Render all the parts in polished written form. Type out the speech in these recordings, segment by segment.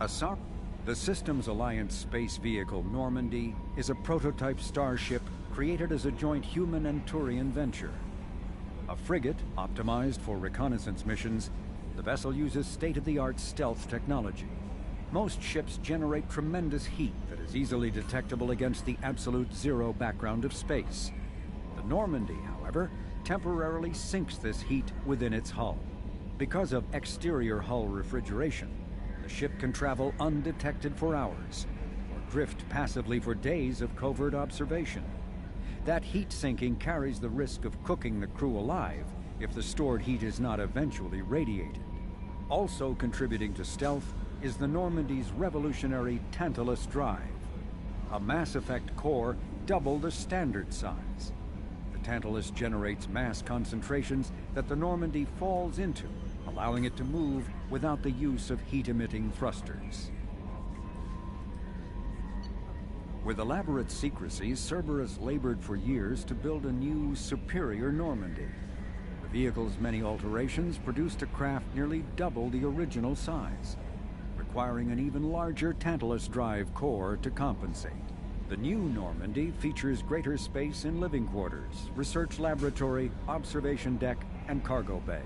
The Systems Alliance space vehicle Normandy is a prototype starship created as a joint human and Turian venture. A frigate optimized for reconnaissance missions, the vessel uses state-of-the-art stealth technology. Most ships generate tremendous heat that is easily detectable against the absolute zero background of space. The Normandy, however, temporarily sinks this heat within its hull. Because of exterior hull refrigeration, the ship can travel undetected for hours, or drift passively for days of covert observation. That heat sinking carries the risk of cooking the crew alive if the stored heat is not eventually radiated. Also contributing to stealth is the Normandy's revolutionary Tantalus drive, a Mass Effect core double the standard size. The Tantalus generates mass concentrations that the Normandy falls into, allowing it to move without the use of heat-emitting thrusters. With elaborate secrecy, Cerberus labored for years to build a new, superior Normandy. The vehicle's many alterations produced a craft nearly double the original size, requiring an even larger Tantalus drive core to compensate. The new Normandy features greater space in living quarters, research laboratory, observation deck, and cargo bay.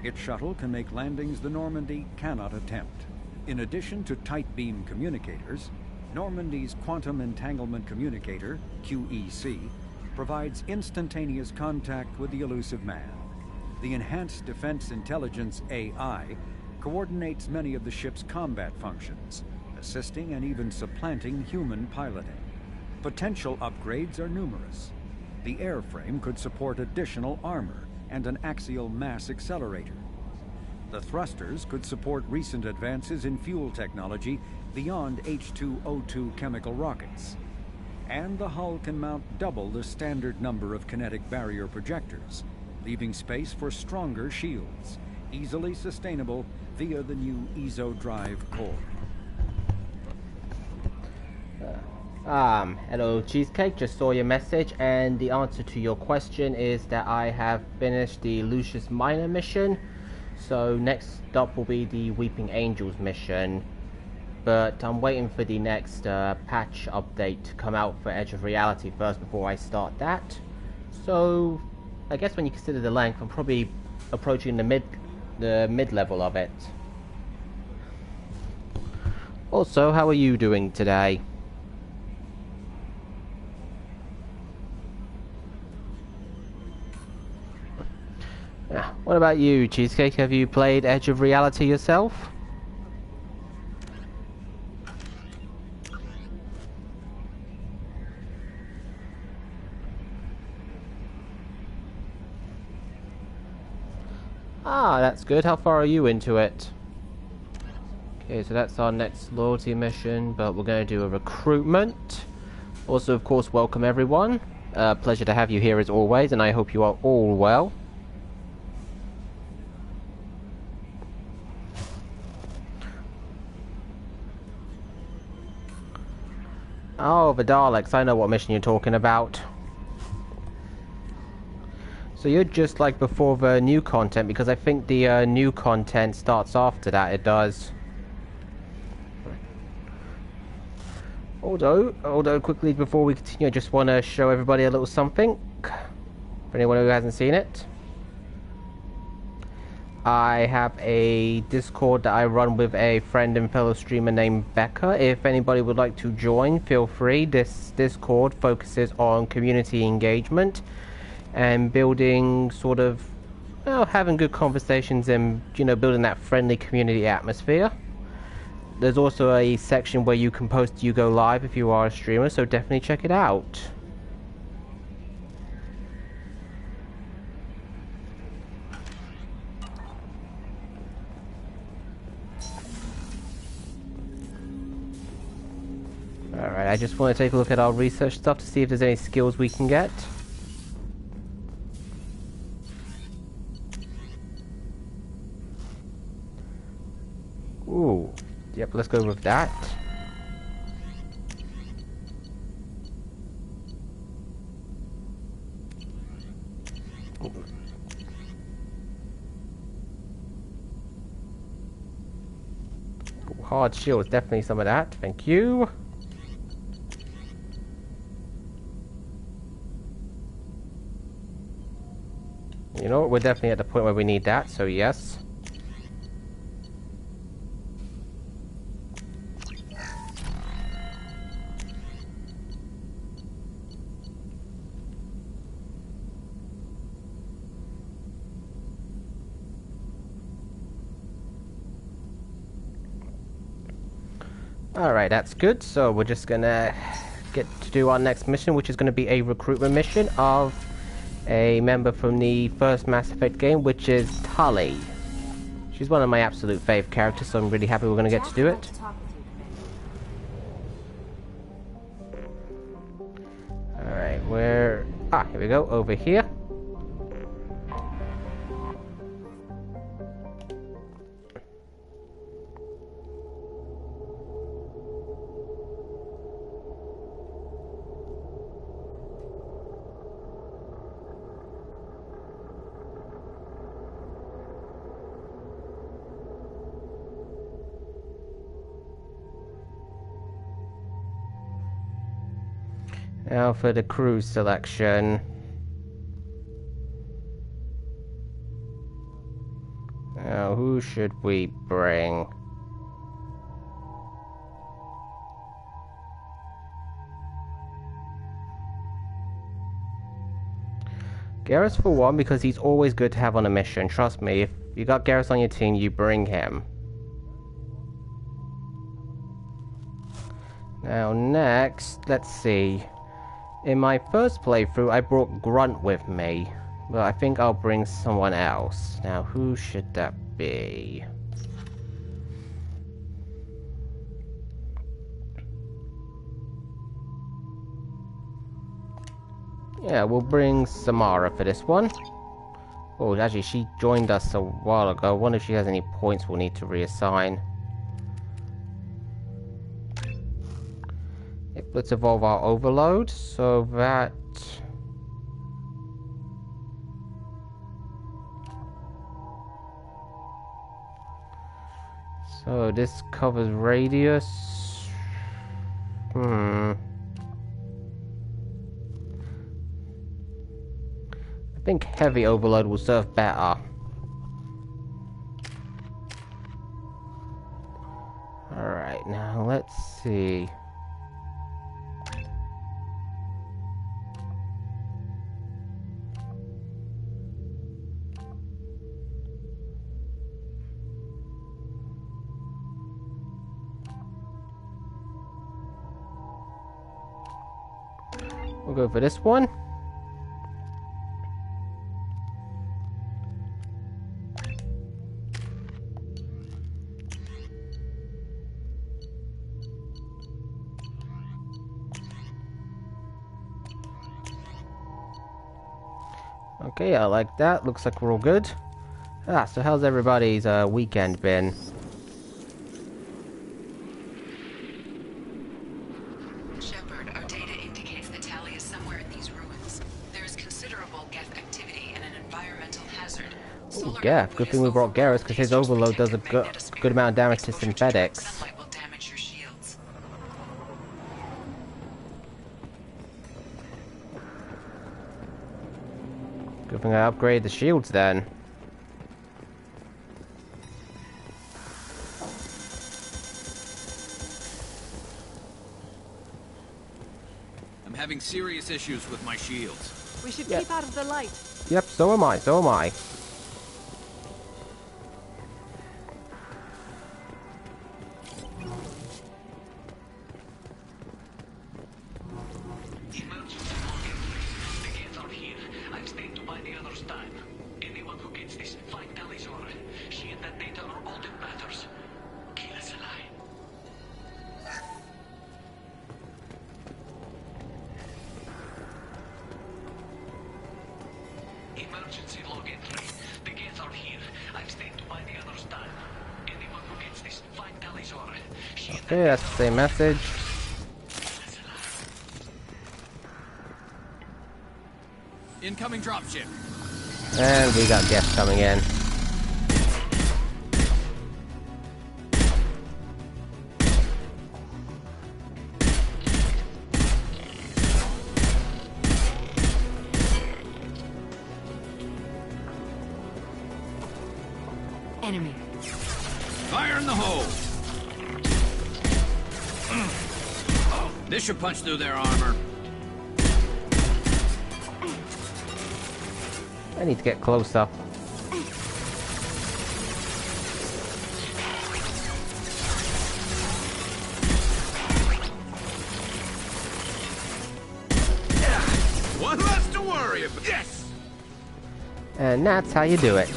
Its shuttle can make landings the Normandy cannot attempt. In addition to tight beam communicators, Normandy's Quantum Entanglement Communicator, QEC, provides instantaneous contact with the elusive man. The Enhanced Defense Intelligence AI coordinates many of the ship's combat functions, assisting and even supplanting human piloting. Potential upgrades are numerous. The airframe could support additional armor and an axial mass accelerator. The thrusters could support recent advances in fuel technology beyond H2O2 chemical rockets. And the hull can mount double the standard number of kinetic barrier projectors, leaving space for stronger shields, easily sustainable via the new EZO drive core. Hello Cheesecake, just saw your message, and the answer to your question is that I have finished the Lucius Minor mission, so next up will be the Weeping Angels mission, but I'm waiting for the next patch update to come out for Edge of Reality first before I start that. So I guess when you consider the length, I'm probably approaching the mid level of it. Also, how are you doing today? What about you, Cheesecake? Have you played Edge of Reality yourself? Ah, that's good. How far are you into it? Okay, so that's our next loyalty mission, but we're going to do a recruitment. Also, of course, welcome everyone. Pleasure to have you here as always, and I hope you are all well. Oh, the Daleks, I know what mission you're talking about. So you're just like before the new content, because I think the new content starts after that, it does. Although quickly before we continue, I just want to show everybody a little something. For anyone who hasn't seen it. I have a Discord that I run with a friend and fellow streamer named Becca. If anybody would like to join, feel free. This Discord focuses on community engagement and building sort of, well, having good conversations and, you know, building that friendly community atmosphere. There's also a section where you can post you go live if you are a streamer, so definitely check it out. Alright, I just want to take a look at our research stuff to see if there's any skills we can get. Ooh, yep, let's go with that. Hard shields, definitely some of that. Thank you. You know what? We're definitely at the point where we need that, so yes. Alright, that's good. So we're just gonna get to do our next mission, which is gonna be a recruitment mission of a member from the first Mass Effect game, which is Tully. She's one of my absolute fave characters, so I'm really happy we're gonna get to do it. Alright, where... Ah, here we go, over here. Now for the crew selection. Now who should we bring? Garrus for one, because he's always good to have on a mission. Trust me, if you got Garrus on your team, you bring him. Now next, let's see. In my first playthrough, I brought Grunt with me, but I think I'll bring someone else. Now, who should that be? Yeah, we'll bring Samara for this one. Oh, actually, she joined us a while ago. I wonder if she has any points we'll need to reassign. Let's evolve our overload so that this covers radius. I think heavy overload will serve better. Alright, now let's see. We'll go for this one. Okay, I like that. Looks like we're all good. Ah, so how's everybody's weekend been? Yeah, good thing we brought Garrus, because his overload does a good amount of damage to synthetics. Good thing I upgrade the shields then. I'm having serious issues with my shields. We should keep out of the light. Yep, so am I, so am I. Okay, that's the same message. Incoming dropship. And we got guests coming in. This should punch through their armor. I need to get closer. One less to worry about. Yes! And that's how you do it.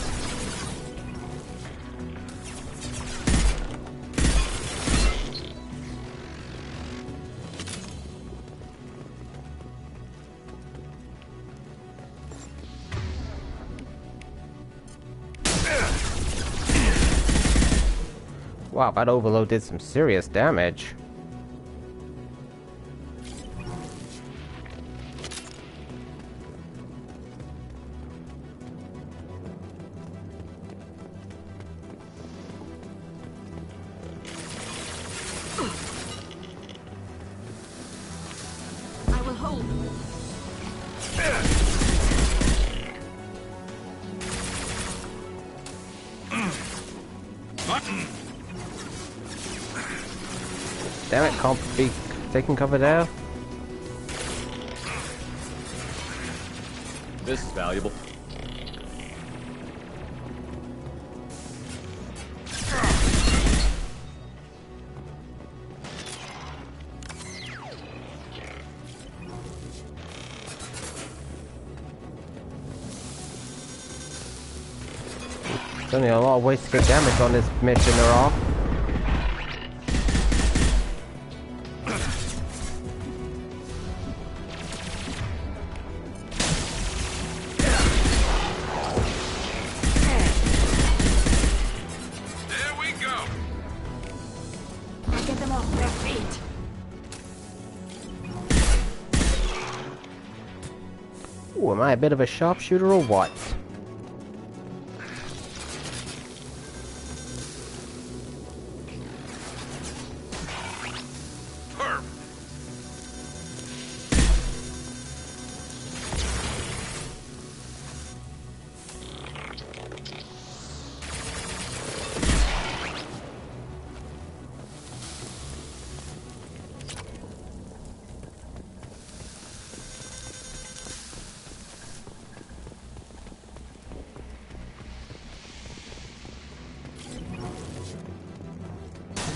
Wow, that overload did some serious damage. I will hold. Damn it, can't be taking cover there. This is valuable. There's only a lot of ways to get damage on this mission there are. There we go. Get them off their feet. Ooh, am I a bit of a sharpshooter or what?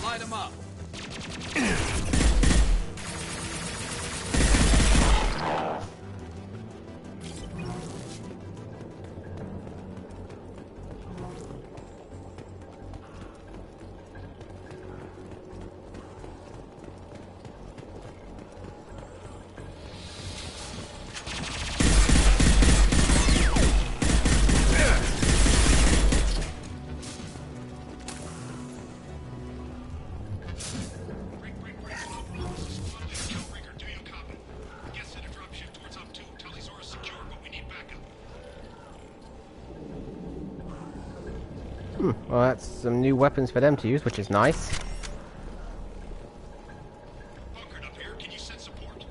Light them up. Well, that's some new weapons for them to use, which is nice. Bunkered up here. Can you send support?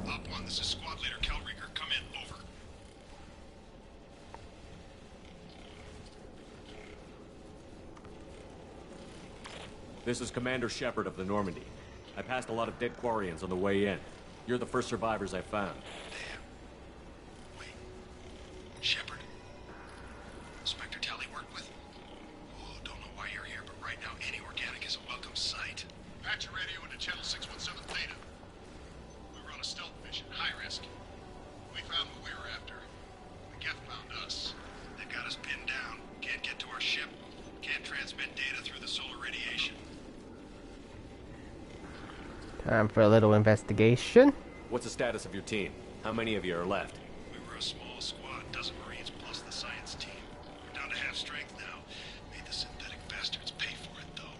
Op 1, this is squad leader Calriker. Come in. Over. This is Commander Shepard of the Normandy. I passed a lot of dead Quarians on the way in. You're the first survivors I found. Damn. Wait. Shepard? Inspector Tally worked with? Oh, don't know why you're here, but right now any organic is a welcome sight. Patch your radio into channel 617 Theta. We were on a stealth mission, high risk. We found what we were after. The Geth found us. They've got us pinned down. Can't get to our ship. Can't transmit data through the solar radiation. Time for a little investigation. What's the status of your team? How many of you are left? We were a small squad, dozen Marines plus the science team. We're down to half strength now. Made the synthetic bastards pay for it, though.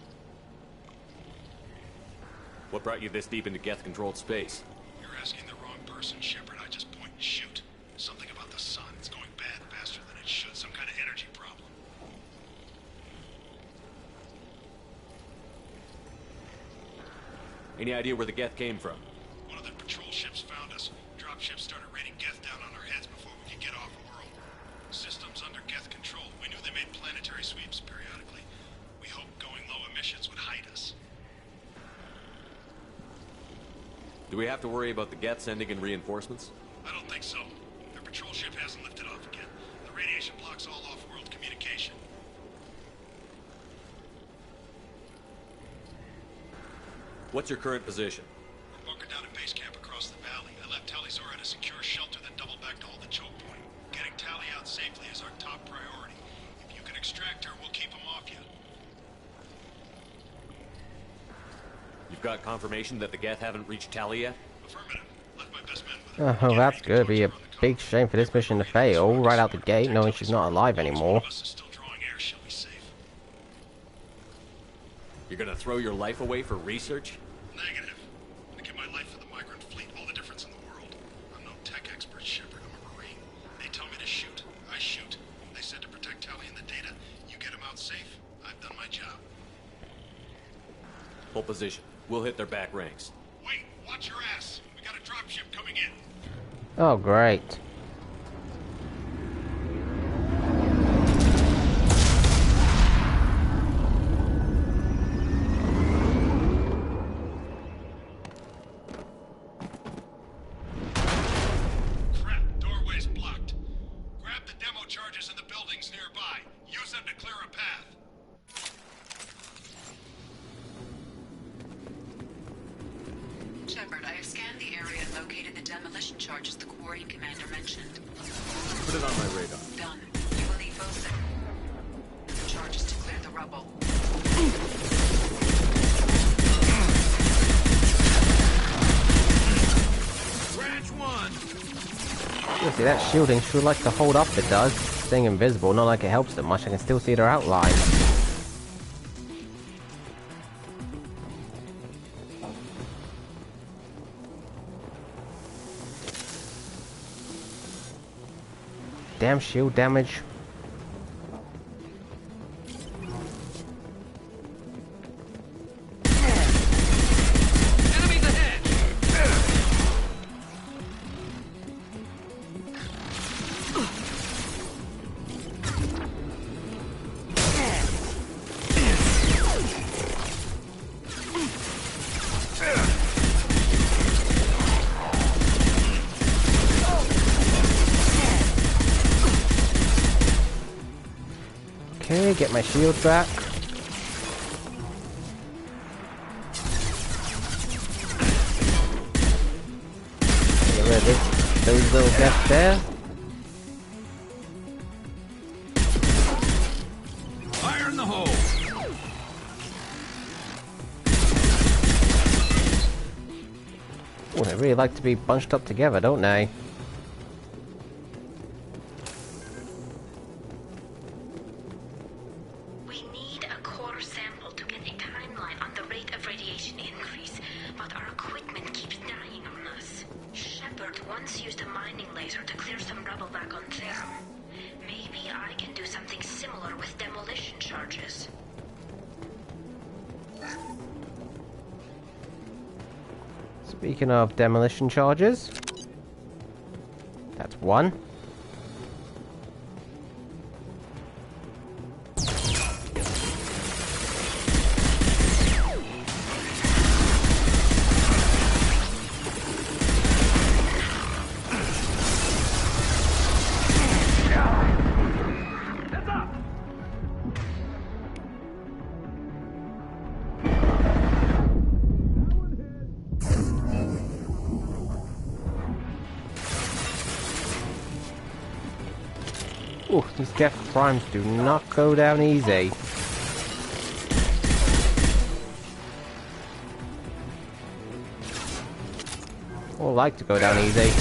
What brought you this deep into Geth-controlled space? You're asking the wrong person, Shepard. I just point and shoot. Something about the sun. It's going bad faster than it should. Some kind of energy problem. Any idea where the Geth came from? One of the patrol ships found us. Dropships started raining Geth down on our heads before we could get off world. Systems under Geth control. We knew they made planetary sweeps periodically. We hoped going low emissions would hide us. Do we have to worry about the Geth sending in reinforcements? I don't think so. Their patrol ship hasn't lifted off again. The radiation blocks all off-world communication. What's your current position? We're bunkered down at base camp across the valley. I left Tali'Zorah at a secure shelter, then doubled back to hold the choke point. Getting Tali out safely is our top priority. If you can extract her, we'll keep him off you. You've got confirmation that the Geth haven't reached Tali yet? Affirmative. Left my best men with her. Oh, that's good. Be a big shame for this mission to fail right out the gate, knowing she's not alive anymore. Still drawing air, she'll be safe. You're gonna throw your life away for research? Negative. I give my life for the migrant fleet, all the difference in the world. I'm no tech expert, Shepard. I'm a Marine. They tell me to shoot. I shoot. They said to protect Tali and the data. You get them out safe. I've done my job. Hold position. We'll hit their back ranks. Wait, watch your ass. We got a dropship coming in. Oh, great. Crap, doorway's blocked. Grab the demo charges in the buildings nearby. Use them to clear a path. Shepard, I have scanned the area and located the demolition charges the quarry commander mentioned. Put it on my radar. Done. You will need both the charges to clear the rubble. Branch 1! You see, that shielding sure likes to hold up, it does. Staying invisible, not like it helps that much. I can still see their outline. Damn shield damage. Enemies ahead! Okay, get my shield back. Get rid of those little Geth there. Fire in the hole! Oh, they really like to be bunched up together, don't they? We need a core sample to get a timeline on the rate of radiation increase, but our equipment keeps dying on us. Shepard once used a mining laser to clear some rubble back on Therum. Maybe I can do something similar with demolition charges. Speaking of demolition charges, that's one. Ooh, these Geth primes do not go down easy. Or like to go down easy.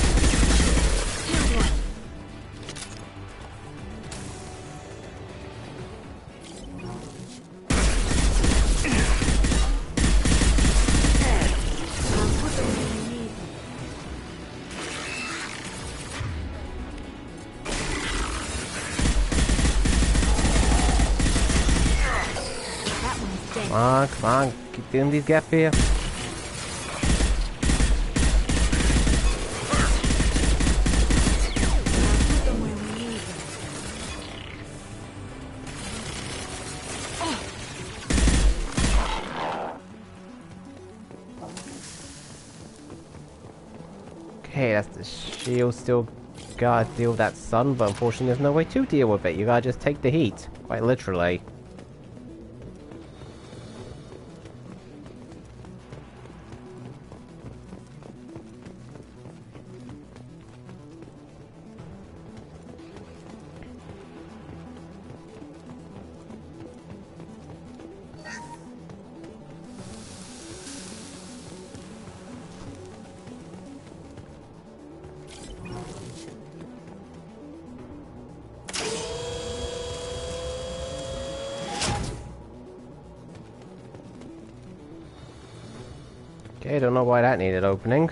Come on, keep getting these Geth here. Okay, that's the shield. Still gotta deal with that sun, but unfortunately there's no way to deal with it. You gotta just take the heat. Quite literally. Okay, don't know why that needed opening.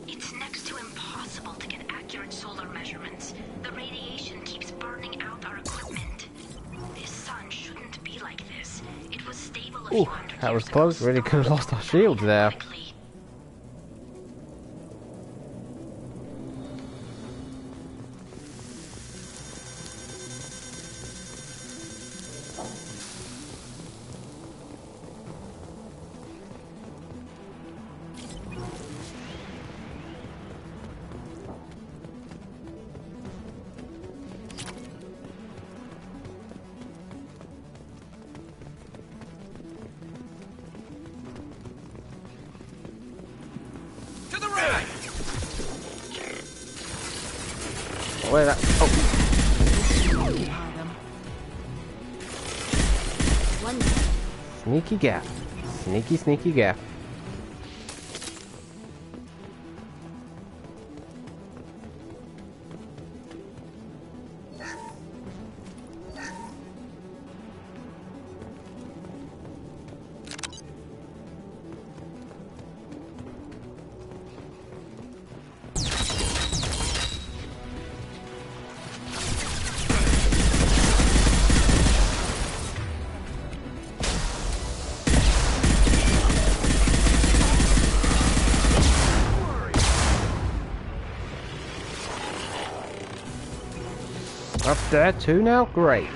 It's next to impossible to get accurate solar measurements. The radiation keeps burning out our equipment. This sun shouldn't be like this. It was stable a few Ooh, hundred that was years close. ago, Really could have lost our shields there. quickly. To the right! Where that? Oh, sneaky gap. Sneaky, sneaky gap. Up there too now? Great.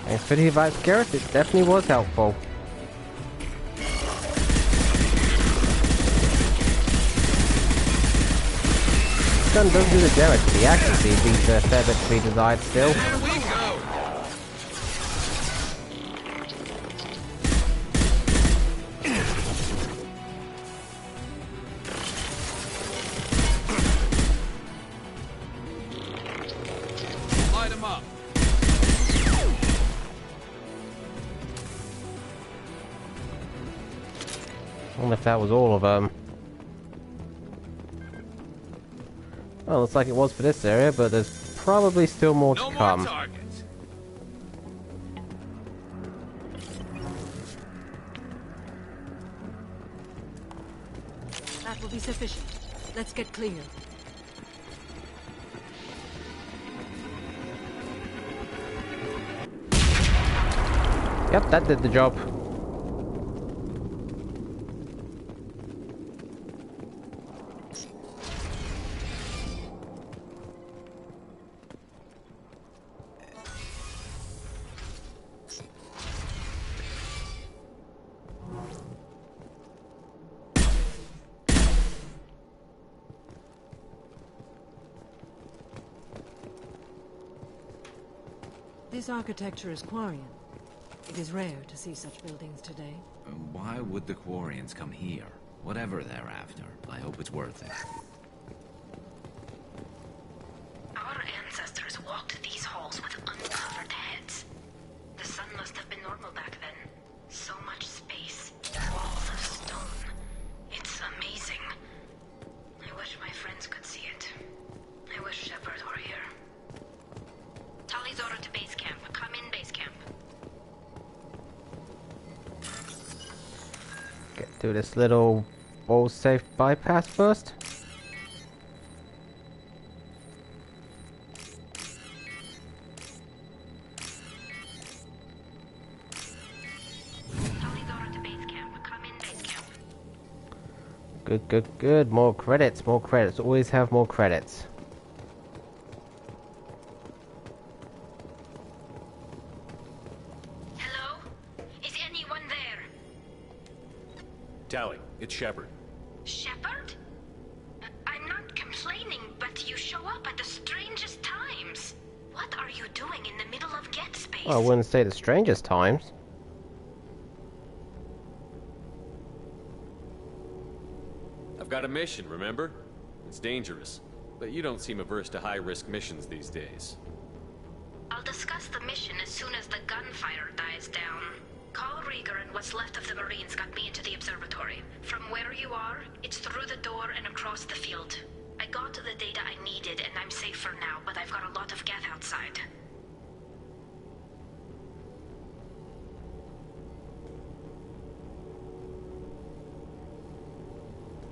Thanks for the advice, Gareth. It definitely was helpful. Gun does do the damage, but the accuracy leaves a fair bit to be desired still. There we go! Light 'em up. I wonder if that was all of them. Well, looks like it was for this area, but there's probably still more to come. No more targets. That will be sufficient. Let's get clear. Yep, that did the job. This architecture is Quarian. It is rare to see such buildings today. Why would the Quarians come here? Whatever they're after, I hope it's worth it. Our ancestors walked these halls with uncovered heads. The sun must have been normal back then. So much space. Walls of stone. It's amazing. I wish my friends could see it. I wish Shepard were here. Tali's order to base camp. Come in, base camp. Get through this little ball safe bypass first. Good, good, good. More credits, more credits. Always have more credits. Hello? Is anyone there? Tally, it's Shepard. Shepard? I'm not complaining, but you show up at the strangest times. What are you doing in the middle of Get Space? Well, I wouldn't say the strangest times. I've got a mission, remember? It's dangerous, but you don't seem averse to high-risk missions these days. I'll discuss the mission as soon as the gunfire dies down. Call Rieger and what's left of the Marines got me into the observatory. From where you are, it's through the door and across the field. I got to the data I needed and I'm safe for now, but I've got a lot of geth outside.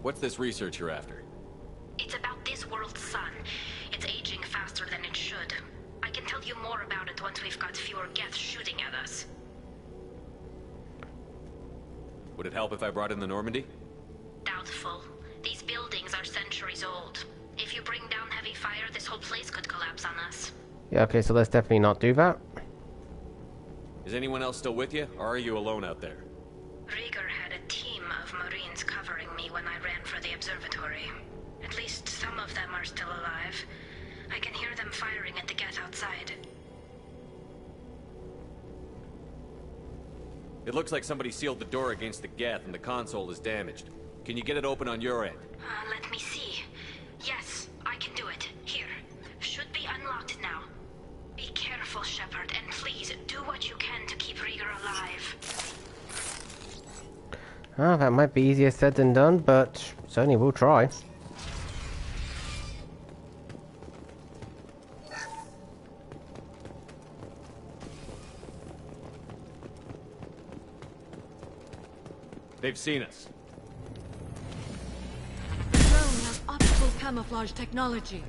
What's this research you're after? It's about this world's sun. It's aging faster than it should. I can tell you more about it once we've got fewer geth shooting at us. Would it help if I brought in the Normandy? Doubtful. These buildings are centuries old. If you bring down heavy fire, this whole place could collapse on us. Yeah, okay, so let's definitely not do that. Is anyone else still with you, or are you alone out there? Rieger had a team of Marines covering me when I ran for the observatory. At least some of them are still alive. I can hear them firing at the geth outside. It looks like somebody sealed the door against the geth and the console is damaged. Can you get it open on your end? Let me see. Yes, I can do it. Here. Should be unlocked now. Be careful, Shepard, and please do what you can to keep Rieger alive. Ah, that might be easier said than done, but certainly we'll try. They've seen us. The drone has optical camouflage technology.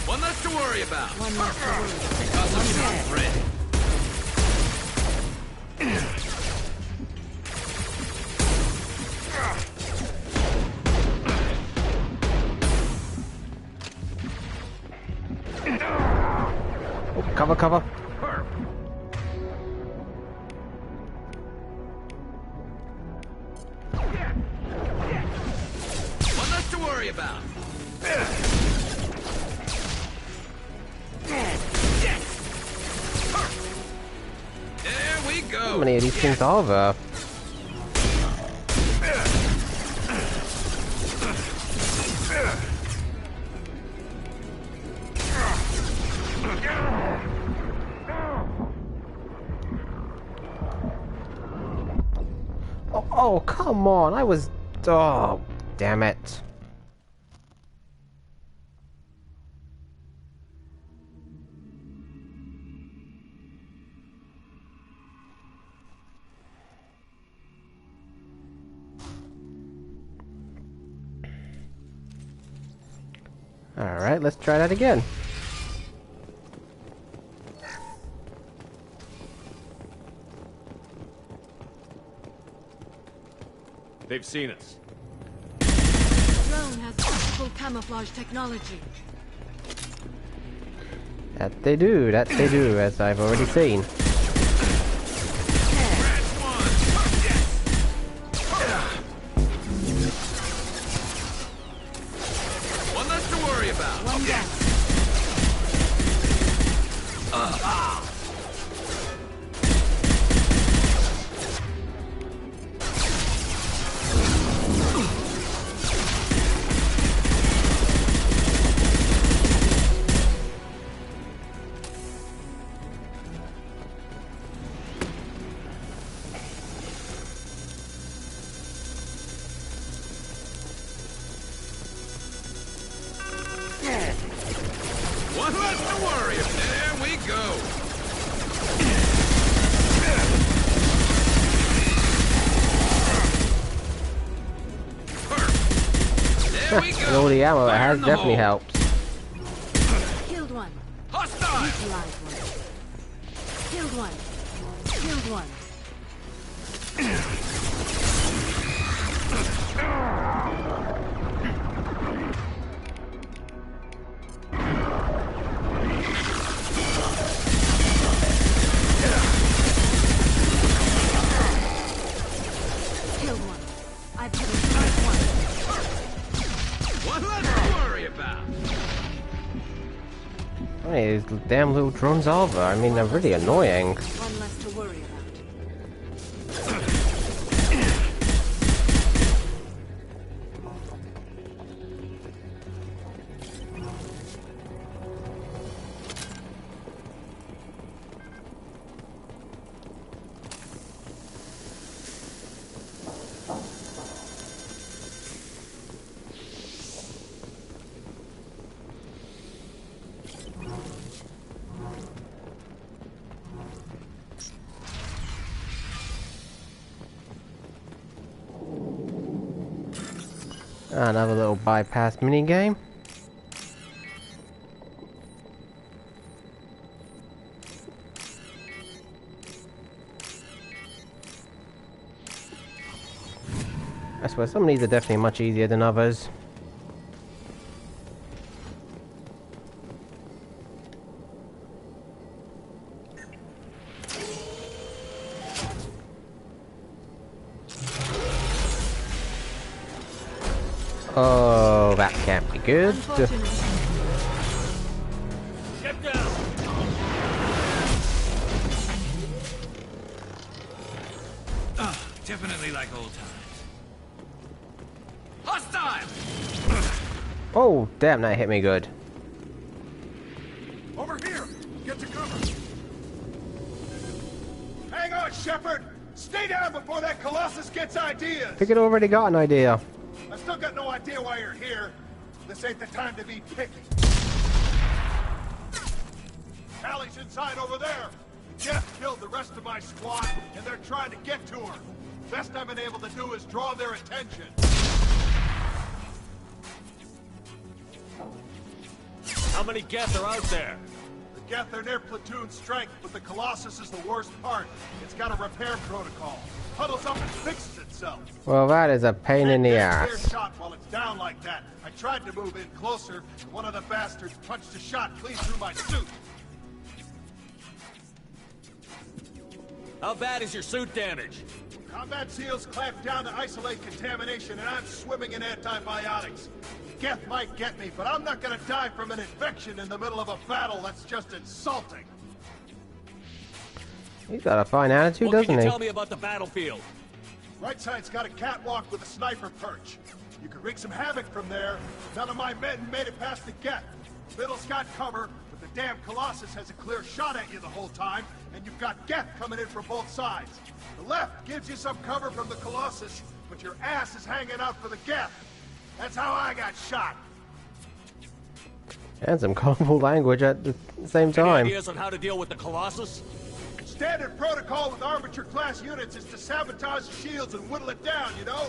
One less to worry about. One less to worry. Because of some threat. Oh, cover, cover. One less to worry about. There we go. How many of these things are there? Oh, come on. I was... Oh, damn it. Alright, let's try that again. They've seen us. The drone has optical camouflage technology. That they do, as I've already seen. One less to worry about. One down. One less to worry about. There we go. There we And go. all the ammo it Fire has in the definitely hole. helps. Killed one. Hostile! Neutralized one. Killed one. Killed one. Killed one. I've neutralized one. What less to worry about? Hey, these damn little drones over. I mean, they're really annoying. One less to worry about. Another little bypass minigame. I swear some of these are definitely much easier than others. Oh, that can't be good. Unfortunate. Ship down! Definitely like old times. Hostile! Oh, damn, that hit me good. Over here! Get to cover! Hang on, Shepard! Stay down before that Colossus gets ideas! Think it already got an idea. I still got no idea why you're here. This ain't the time to be picky. Allie's inside over there. Jeff killed the rest of my squad, and they're trying to get to her. Best I've been able to do is draw their attention. How many Geth are out there? The Geth are near platoon strength, but the Colossus is the worst part. It's got a repair protocol. Huddles up and fixes itself. Well, that is a pain in the Can't get ass. clear shot while it's down like that. I tried to move in closer, but one of the bastards punched a shot clean through my suit. How bad is your suit damage? Combat SEALs clamped down to isolate contamination, and I'm swimming in antibiotics. Geth might get me, but I'm not gonna die from an infection in the middle of a battle. That's just insulting. He's got a fine attitude, What can doesn't you he? tell me about the battlefield? Right side's got a catwalk with a sniper perch. You could wreak some havoc from there. None of my men made it past the Geth. Middle's got cover, but the damn Colossus has a clear shot at you the whole time, and you've got Geth coming in from both sides. The left gives you some cover from the Colossus, but your ass is hanging out for the Geth. That's how I got shot. And some colorful language at the same Any time. ideas on how to deal with the Colossus? Standard protocol with Arbiter-class units is to sabotage the shields and whittle it down, you know?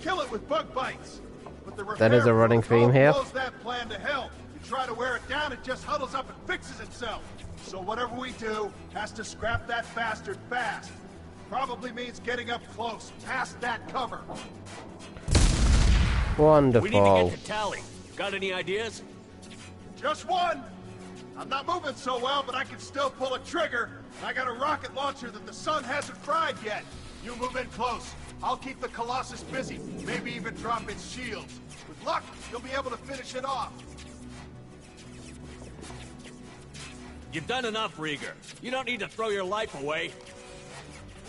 Kill it with bug bites. But the That is a running repair theme here. protocol blows that plan to hell. You try to wear it down, it just huddles up and fixes itself. So whatever we do has to scrap that bastard fast. Probably means getting up close, past that cover. Wonderful. We need to get to Tally. Got any ideas? Just one. I'm not moving so well, but I can still pull a trigger. And I got a rocket launcher that the sun hasn't fried yet. You move in close. I'll keep the Colossus busy. Maybe even drop its shields. With luck, you'll be able to finish it off. You've done enough, Rieger. You don't need to throw your life away.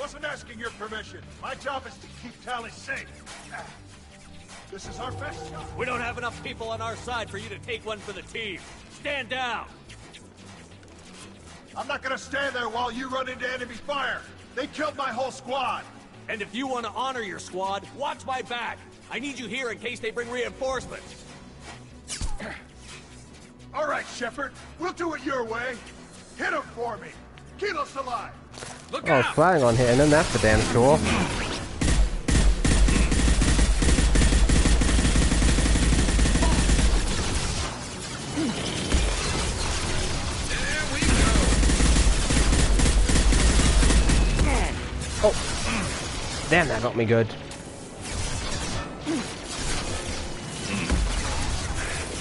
Wasn't asking your permission. My job is to keep Tally safe. This is our best shot. We don't have enough people on our side for you to take one for the team. Stand down! I'm not gonna stand there while you run into enemy fire. They killed my whole squad. And if you want to honor your squad, watch my back. I need you here in case they bring reinforcements. All right, Shepard. We'll do it your way. Hit him for me. Kilo's alive. Look Oh, out! flying on hitting him, that's for damn sure. Oh! Damn, that got me good.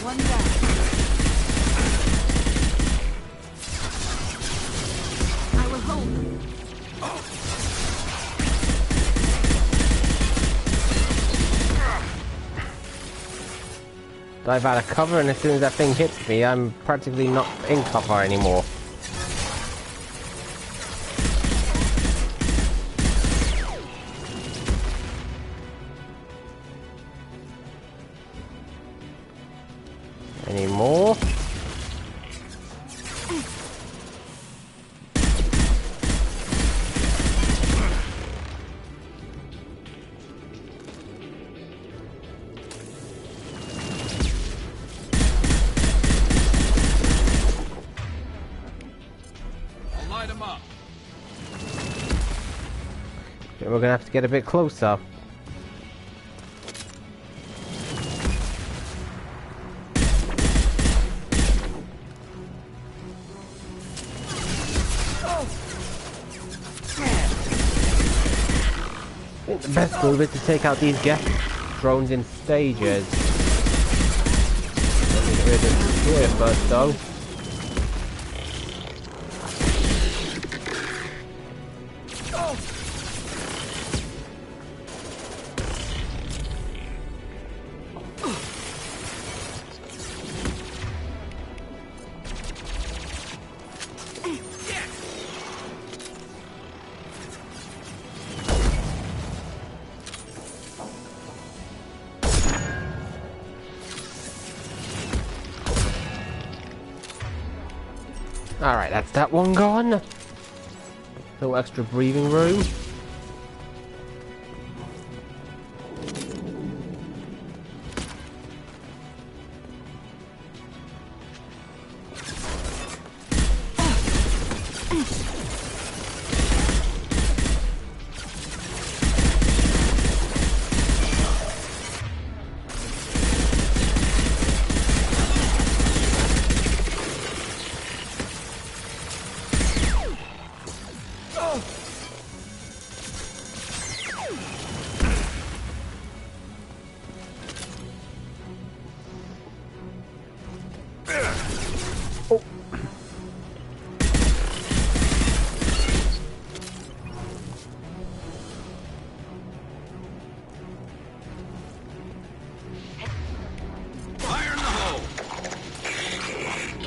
One down. I will hold them. Dive out of cover, and as soon as that thing hits me, I'm practically not in cover anymore. Any more? We're gonna have to get a bit closer. I think the best move is to take out these gas drones in stages. Let me get rid of here first though. Alright, that's that one gone. A little extra breathing room.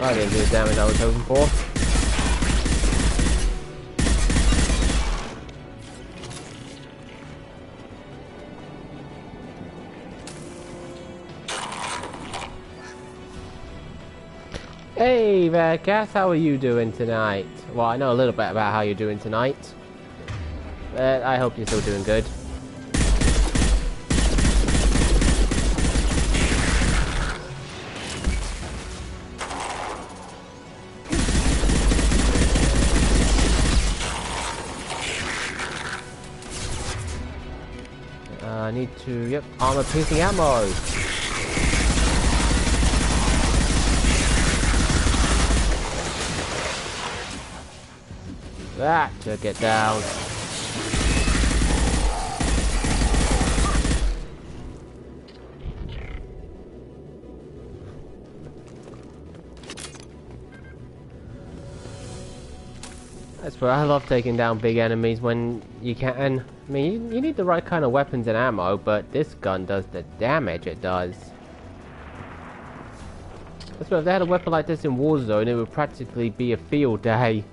I didn't do the damage I was hoping for. Hey there, Cass, how are you doing tonight? Well, I know a little bit about how you're doing tonight. But I hope you're still doing good. I need to, yep, armor piercing ammo. That took it down. That's where I love taking down big enemies when you can. I mean, you need the right kind of weapons and ammo, but this gun does the damage it does. That's why if they had a weapon like this in Warzone, it would practically be a field day.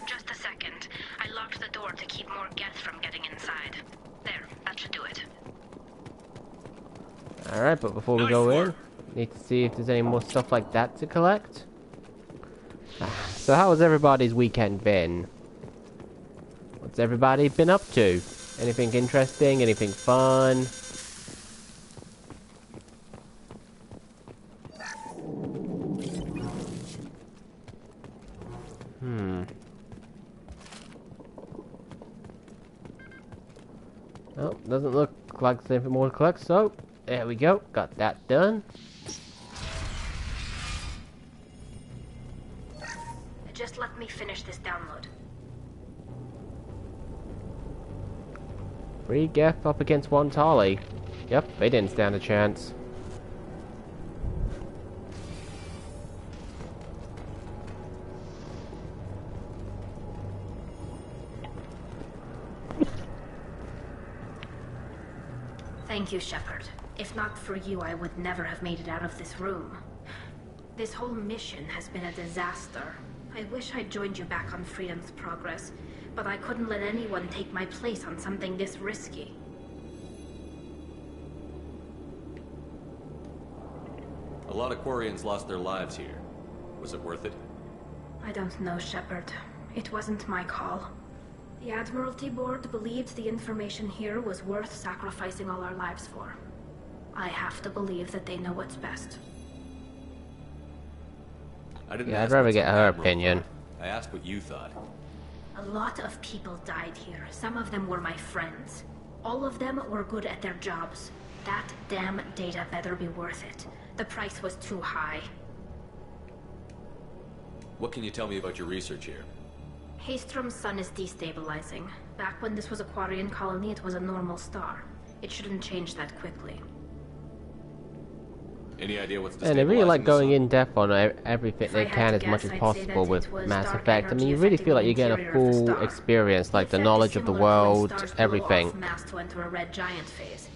Just a second. I locked the door to keep more gas from getting inside. There, that should do it. Alright, but before we go in, need to see if there's any more stuff like that to collect. So how has everybody's weekend been? What's everybody been up to? Anything interesting? Anything fun? Oh, doesn't look like there's anything more to collect, so there we go. Got that done. Just let me finish this download. 3 Geth up against 1 Tali. Yep, they didn't stand a chance. Thank you, Shepard. If not for you, I would never have made it out of this room. This whole mission has been a disaster. I wish I'd joined you back on Freedom's Progress, but I couldn't let anyone take my place on something this risky. A lot of Quarians lost their lives here. Was it worth it? I don't know, Shepard. It wasn't my call. The Admiralty Board believed the information here was worth sacrificing all our lives for. I have to believe that they know what's best. Yeah, I'd rather get her opinion. I asked what you thought. A lot of people died here. Some of them were my friends. All of them were good at their jobs. That damn data better be worth it. The price was too high. What can you tell me about your research here? Haystrom's sun is destabilizing. Back when this was a Quarian colony, it was a normal star. It shouldn't change that quickly. Any idea what's And they really like going the sun? in depth on everything they can as much as possible with Mass Effect. I mean, you really feel like you're getting a full experience, like the knowledge of the world, everything. Mass to enter a red giant phase.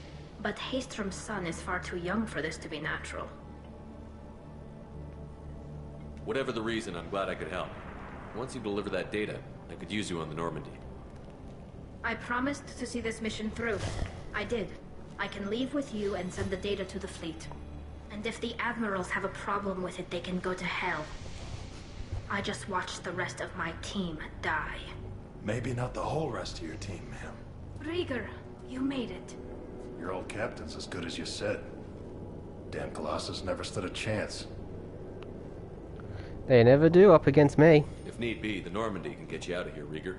But Haystrom's sun is far too young for this to be natural. Whatever the reason, I'm glad I could help. Once you deliver that data, I could use you on the Normandy. I promised to see this mission through. I did. I can leave with you and send the data to the fleet. And if the admirals have a problem with it, they can go to hell. I just watched the rest of my team die. Maybe not the whole rest of your team, ma'am. Rieger, you made it. Your old captain's as good as you said. Damn Colossus never stood a chance. They never do up against me. If need be, the Normandy can get you out of here, Rieger.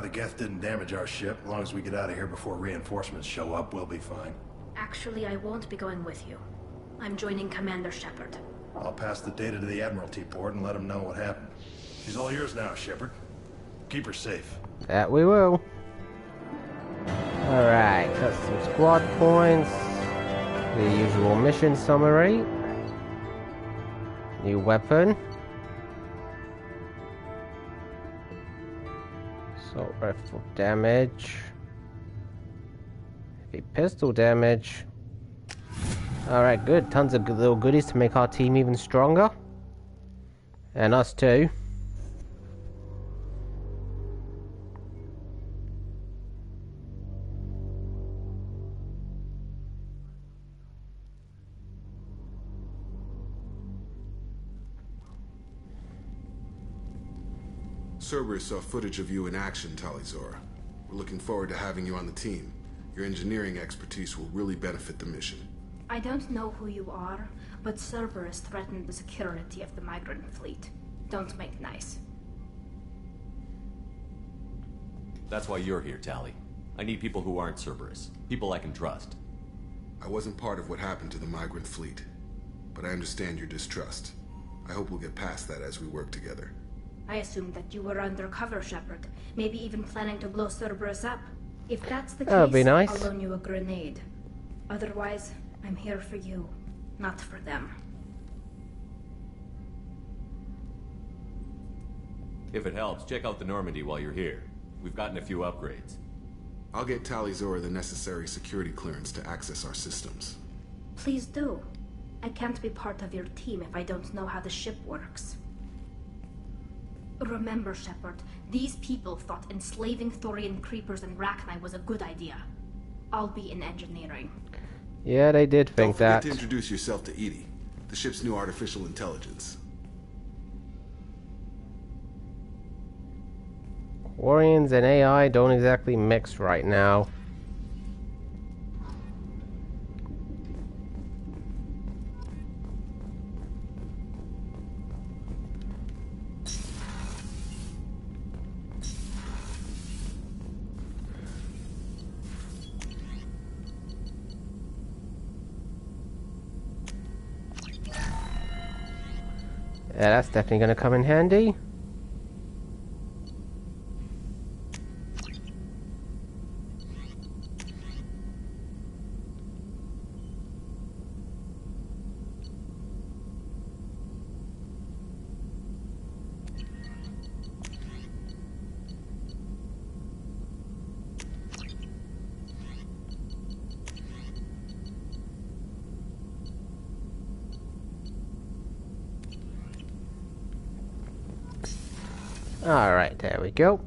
The Geth didn't damage our ship. As long as we get out of here before reinforcements show up, we'll be fine. Actually, I won't be going with you. I'm joining Commander Shepard. I'll pass the data to the Admiralty Board and let them know what happened. She's all yours now, Shepard. Keep her safe. That we will. Alright, got some squad points. The usual mission summary. New weapon. Assault rifle damage. Heavy pistol damage. Alright, good. Tons of good little goodies to make our team even stronger. And us too. Cerberus saw footage of you in action, Talizor. We're looking forward to having you on the team. Your engineering expertise will really benefit the mission. I don't know who you are, but Cerberus threatened the security of the migrant fleet. Don't make nice. That's why you're here, Tali. I need people who aren't Cerberus. People I can trust. I wasn't part of what happened to the migrant fleet, but I understand your distrust. I hope we'll get past that as we work together. I assumed that you were undercover, Shepard. Maybe even planning to blow Cerberus up. If that's the case, That'd be nice. I'll loan you a grenade. Otherwise, I'm here for you, not for them. If it helps, check out the Normandy while you're here. We've gotten a few upgrades. I'll get Talizor the necessary security clearance to access our systems. Please do. I can't be part of your team if I don't know how the ship works. Remember, Shepard, these people thought enslaving Thorian creepers and Rachni was a good idea. I'll be in engineering. Yeah, they did think Don't that. forget to introduce yourself to EDI, the ship's new artificial intelligence. Quarians and AI don't exactly mix right now. Yeah, that's definitely going to come in handy. Alright, there we go.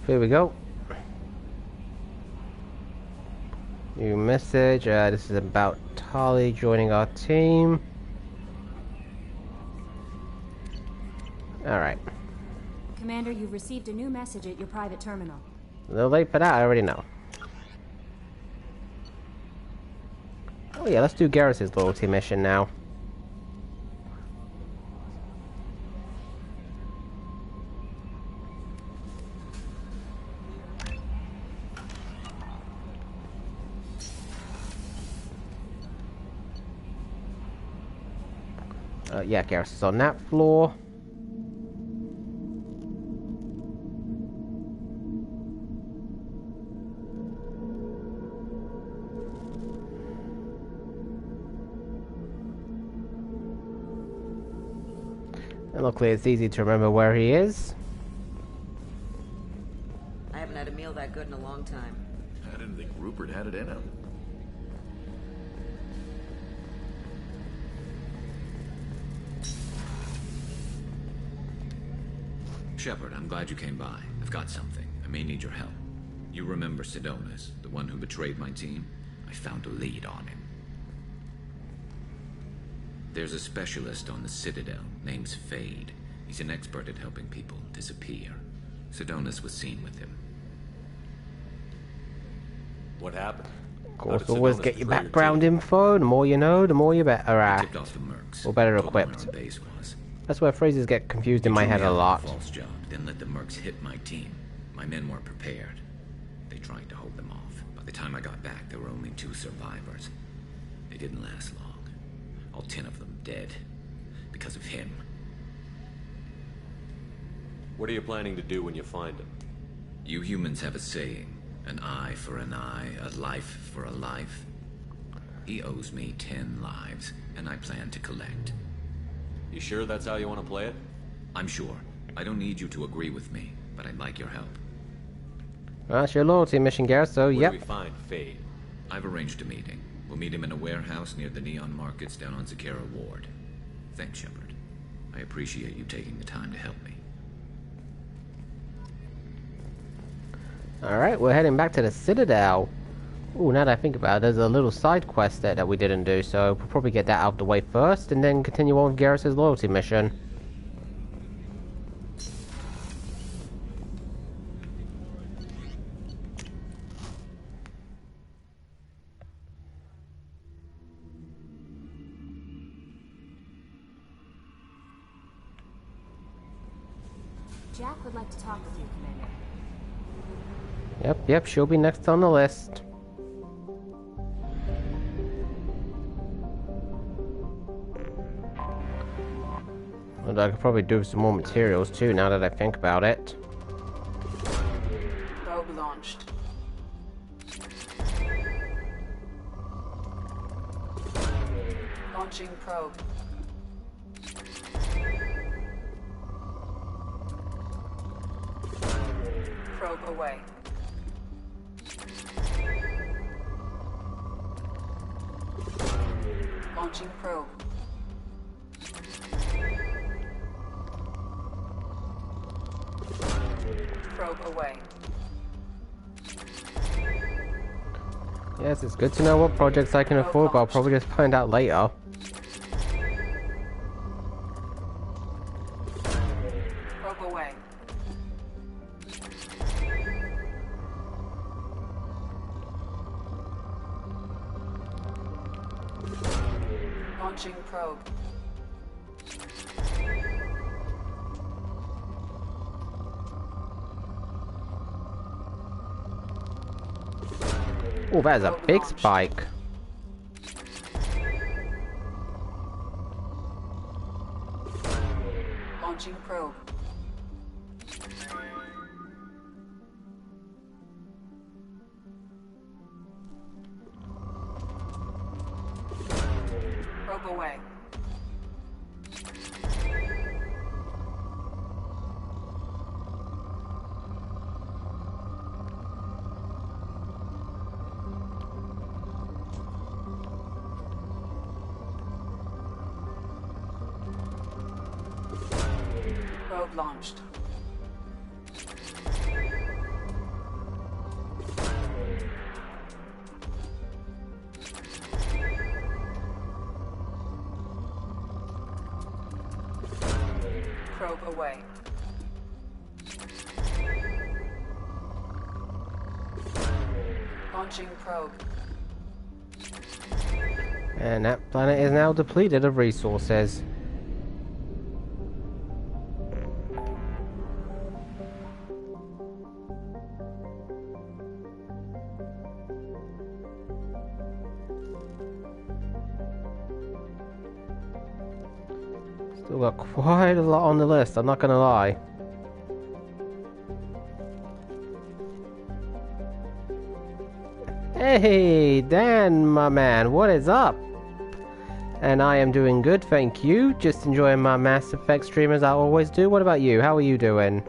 Here we go. New message. This is about Tali joining our team. Alright. Commander, you've received a new message at your private terminal. A little late for that, I already know. Oh yeah, let's do Garrus's loyalty mission now. Yeah, Garrus is on that floor. And luckily it's easy to remember where he is. I haven't had a meal that good in a long time. I didn't think Rupert had it in him. Shepard, I'm glad you came by. I've got something. I may need your help. You remember Sidonis, the one who betrayed my team? I found a lead on him. There's a specialist on the Citadel, named Fade. He's an expert at helping people disappear. Sidonis was seen with him. What happened? Of course, always get your background info. The more you know, the more you're better at. Tipped off the mercs. Or better equipped. Base was. That's where phrases get confused in my head a lot. False job, then let the mercs hit my team. My men weren't prepared. They tried to hold them off. By the time I got back, there were only 2 survivors. They didn't last long. All 10 of them dead. Because of him. What are you planning to do when you find him? You humans have a saying. An eye for an eye, a life for a life. He owes me 10 lives, and I plan to collect. You sure that's how you want to play it? I'm sure. I don't need you to agree with me, but I'd like your help. Well, that's your loyalty mission, Garrus, so yep. Where do we find Fade? I've arranged a meeting. We'll meet him in a warehouse near the Neon Markets down on Zakera Ward. Thanks, Shepard. I appreciate you taking the time to help me. Alright, we're heading back to the Citadel. Ooh, now that I think about it, there's a little side quest there that we didn't do, so we'll probably get that out of the way first, and then continue on with Garrus's loyalty mission. Jack would like to talk with you, Commander. Yep, she'll be next on the list. And I could probably do some more materials too, now that I think about it. Probe launched. Launching probe. Probe away. Launching probe. Probe away. Yes, it's good to know what projects I can afford, but I'll probably just find out later. Probe away. Launching probe. Oh, that is a Probe big launched. spike. Launching probe. Probe away. Probe launched. Probe away. Launching probe. And that planet is now depleted of resources. Still got quite a lot on the list, I'm not gonna lie. Hey, Dan, my man, what is up? And I am doing good, thank you. Just enjoying my Mass Effect stream as I always do. What about you? How are you doing?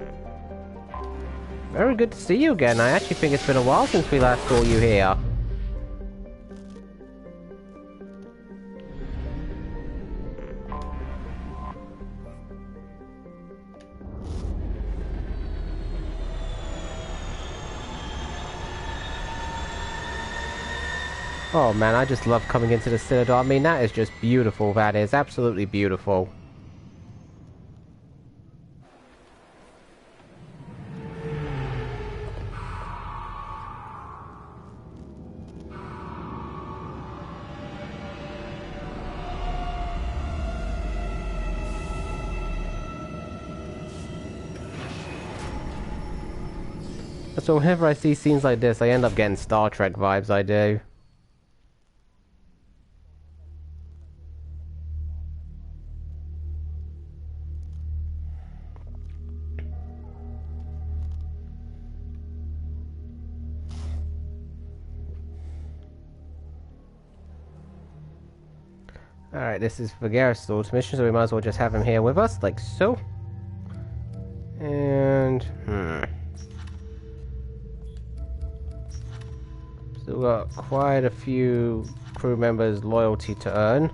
Very good to see you again. I actually think it's been a while since we last saw you here. Oh man, I just love coming into the Citadel. I mean, that is just beautiful. That is absolutely beautiful. So whenever I see scenes like this, I end up getting Star Trek vibes, I do. Alright, this is for Garrist's mission, so we might as well just have him here with us, like so. And... Still got quite a few crew members' loyalty to earn.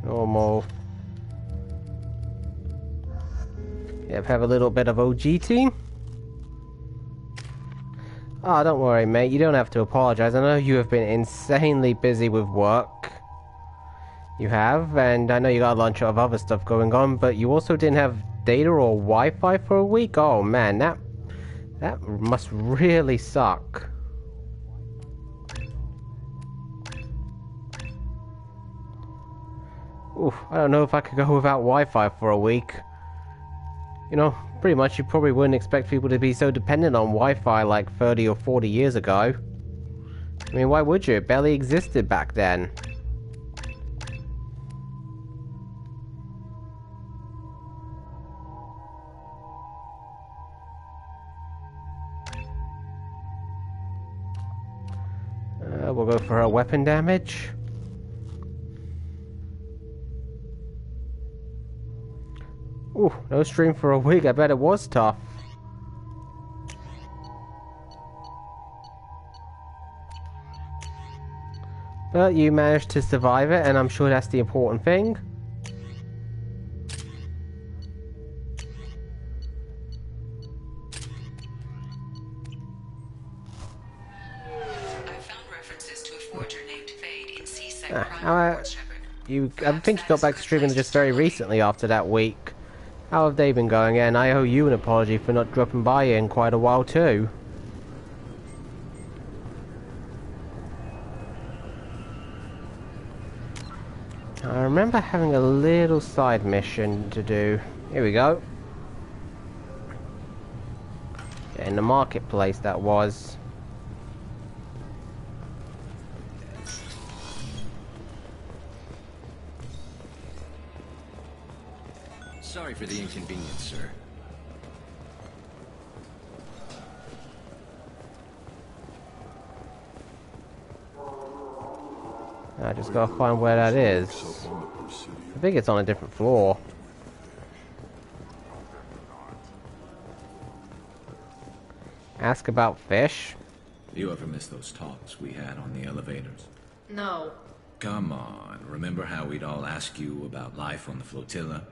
Normal. Yep, have a little bit of OG team. Oh, don't worry, mate. You don't have to apologize. I know you have been insanely busy with work. You have, and I know you got a bunch of other stuff going on, but you also didn't have data or Wi-Fi for a week? Oh man, that must really suck. Oof, I don't know if I could go without Wi-Fi for a week. You know, pretty much you probably wouldn't expect people to be so dependent on Wi-Fi like 30 or 40 years ago. I mean, why would you? It barely existed back then. We'll go for her weapon damage. Ooh, no stream for a week. I bet it was tough. But you managed to survive it, and I'm sure that's the important thing. I think you got back to streaming just very recently after that week. How have they been going? And I owe you an apology for not dropping by in quite a while too. I remember having a little side mission to do. Here we go. In the marketplace, that was. Sorry for the inconvenience, sir. I just gotta find where that is. I think it's on a different floor. Ask about fish? You ever miss those talks we had on the elevators? No. Come on, remember how we'd all ask you about life on the flotilla?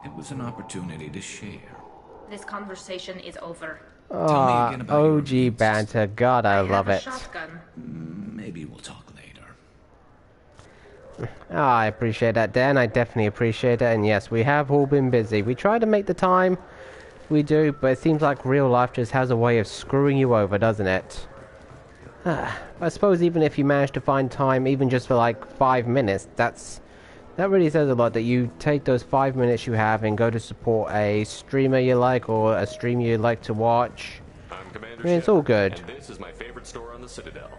It was an opportunity to share. This conversation is over. Ah, OG banter. God, I love it. Shotgun. Maybe we'll talk later. I appreciate that, Dan. I definitely appreciate it. And yes, we have all been busy. We try to make the time. We do, but it seems like real life just has a way of screwing you over, doesn't it? I suppose even if you manage to find time, even just for like 5 minutes, that really says a lot, that you take those 5 minutes you have and go to support a streamer you like or a stream you like to watch. I'm Commander I mean, it's all good. And this is my favorite store on the Citadel.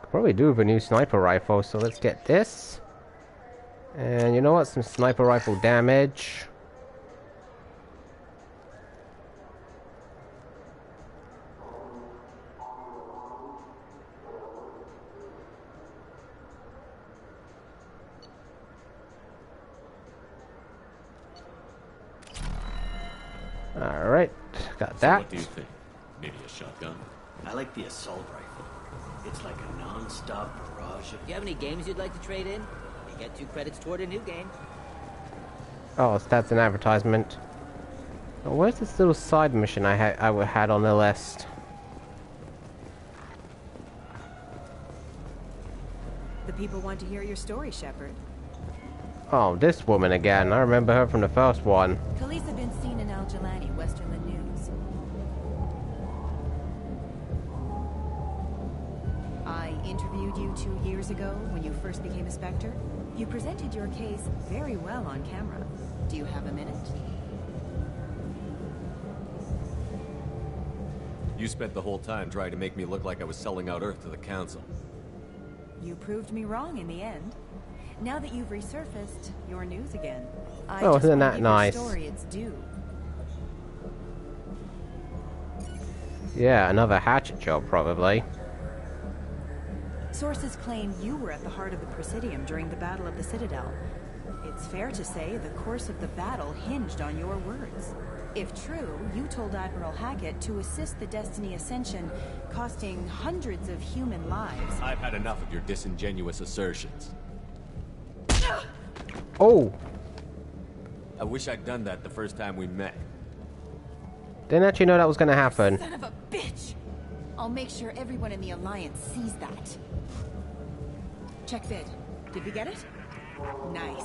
Probably do have a new sniper rifle, so let's get this. And you know what? Some sniper rifle damage. Alright, got So that. what do you think? Maybe a shotgun? I like the assault rifle. It's like a non-stop barrage of... You have any games you'd like to trade in? You get 2 credits toward a new game. Oh, so that's an advertisement. Oh, where's this little side mission I had on the list? The people want to hear your story, Shepard. Oh, this woman again. I remember her from the first one. Police have been seen in Al-Jalani, Westerland News. I interviewed you 2 years ago when you first became a Spectre. You presented your case very well on camera. Do you have a minute? You spent the whole time trying to make me look like I was selling out Earth to the Council. You proved me wrong in the end. Now that you've resurfaced, you're news again. Oh, isn't that nice? Story its due. Yeah, another hatchet job, probably. Sources claim you were at the heart of the Presidium during the Battle of the Citadel. It's fair to say the course of the battle hinged on your words. If true, you told Admiral Hackett to assist the Destiny Ascension, costing hundreds of human lives. I've had enough of your disingenuous assertions. Oh! I wish I'd done that the first time we met. Didn't actually know that was gonna happen. Son of a bitch! I'll make sure everyone in the Alliance sees that. Check vid. Did we get it? Nice.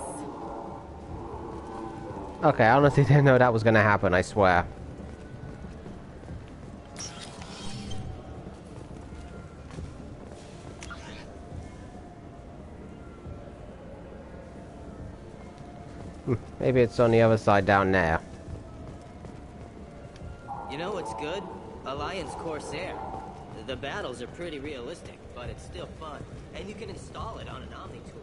Okay, I honestly didn't know that was gonna happen, I swear. Maybe it's on the other side down there. You know what's good? Alliance Corsair. The battles are pretty realistic, but it's still fun. And you can install it on an Omni tool.